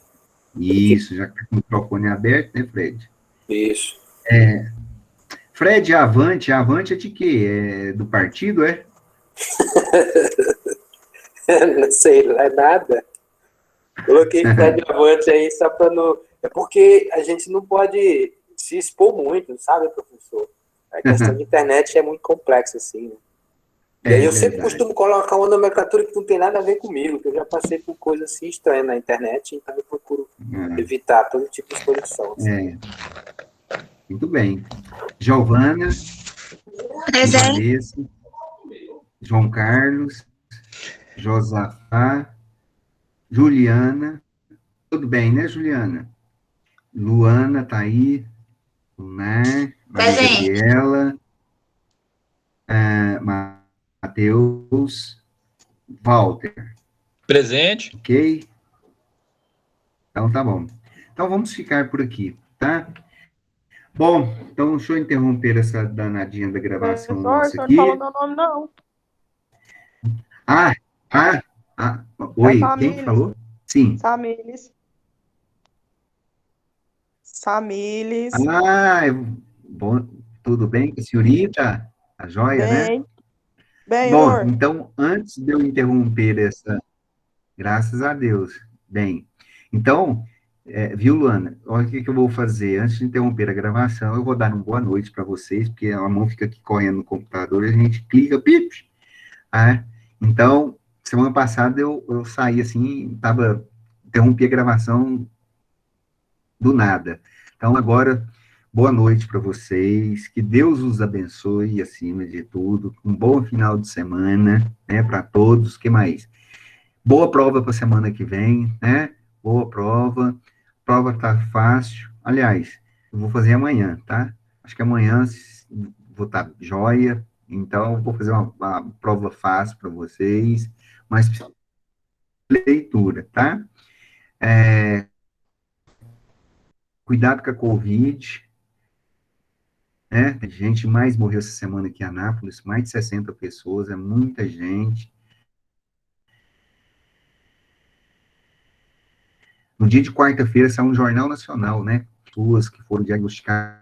Isso, já está com o microfone aberto, né, Fred? Isso. Fred, Avante é de quê? É do partido, é? Não sei, não é nada. Coloquei Fred Avante aí só para não. É porque a gente não pode se expor muito, sabe, professor? A questão de internet é muito complexa, assim, né? E aí eu sempre Verdade. costumo colocar uma nomenclatura que não tem nada a ver comigo, que eu já passei por coisas assim estranhas na internet, então eu procuro evitar todo tipo de exposição. Assim. Muito bem. Giovana, Presente. Vanessa, João Carlos, Josafá, Juliana, tudo bem, né, Juliana? Luana tá aí, Lunar, Maria Presente. Gabriela, Matheus, Walter, Presente. ok? Então tá bom. Então vamos ficar por aqui, tá? Bom, então deixa eu interromper essa danadinha da gravação Professor, o nossa senhor não falou aqui. meu nome, não. Ah, ah, É oi, quem que Samílis. falou? Sim. Samílis. Samílis. Bom, tudo bem com a senhorita? A joia, né? Bem. Bem, Bom, senhor. então, antes de eu interromper graças a Deus, bem, então, viu, Luana, olha o que eu vou fazer, antes de interromper a gravação, eu vou dar uma boa noite para vocês, porque a mão fica aqui correndo no computador, e a gente clica, pip, então, semana passada eu saí assim, interrompi a gravação do nada. Então, agora, boa noite para vocês, que Deus os abençoe acima de tudo, um bom final de semana, né, para todos, que mais? Boa prova para a semana que vem, né? Boa prova tá fácil. Aliás, eu vou fazer amanhã, tá? Acho que amanhã vou estar joia, então vou fazer uma prova fácil para vocês, mas leitura, tá? Cuidado com a Covid, né? A gente mais morreu essa semana aqui em Anápolis, mais de 60 pessoas, é muita gente. No dia de quarta-feira saiu um jornal nacional, né? Pessoas que foram diagnosticadas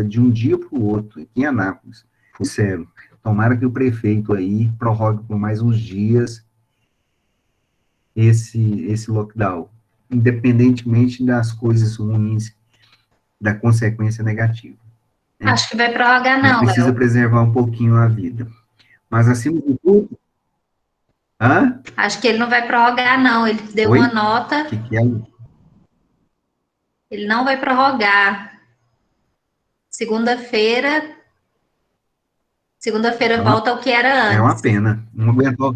de um dia para o outro, aqui em Anápolis. Sincero, tomara que o prefeito aí prorrogue por mais uns dias esse lockdown, independentemente das coisas ruins, da consequência negativa. Né? Acho que vai prorrogar, A gente não, precisa Léo. preservar um pouquinho a vida. Mas, acima de tudo... Acho que ele não vai prorrogar, não. Ele deu uma Oi? nota. O que é? Ele não vai prorrogar. Segunda-feira. Segunda-feira volta ao que era É uma antes. pena. Não aguentou.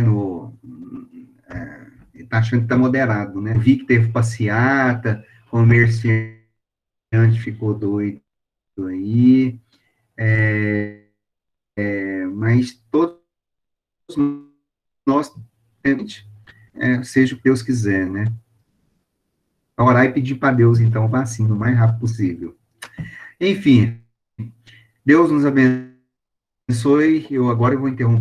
No... tá achando que tá moderado, né? Vi que teve passeata, comerciante ficou doido aí, mas todos nós, seja o que Deus quiser, né? Orar e pedir para Deus, então, vacina o mais rápido possível. Enfim, Deus nos abençoe. Agora eu vou interromper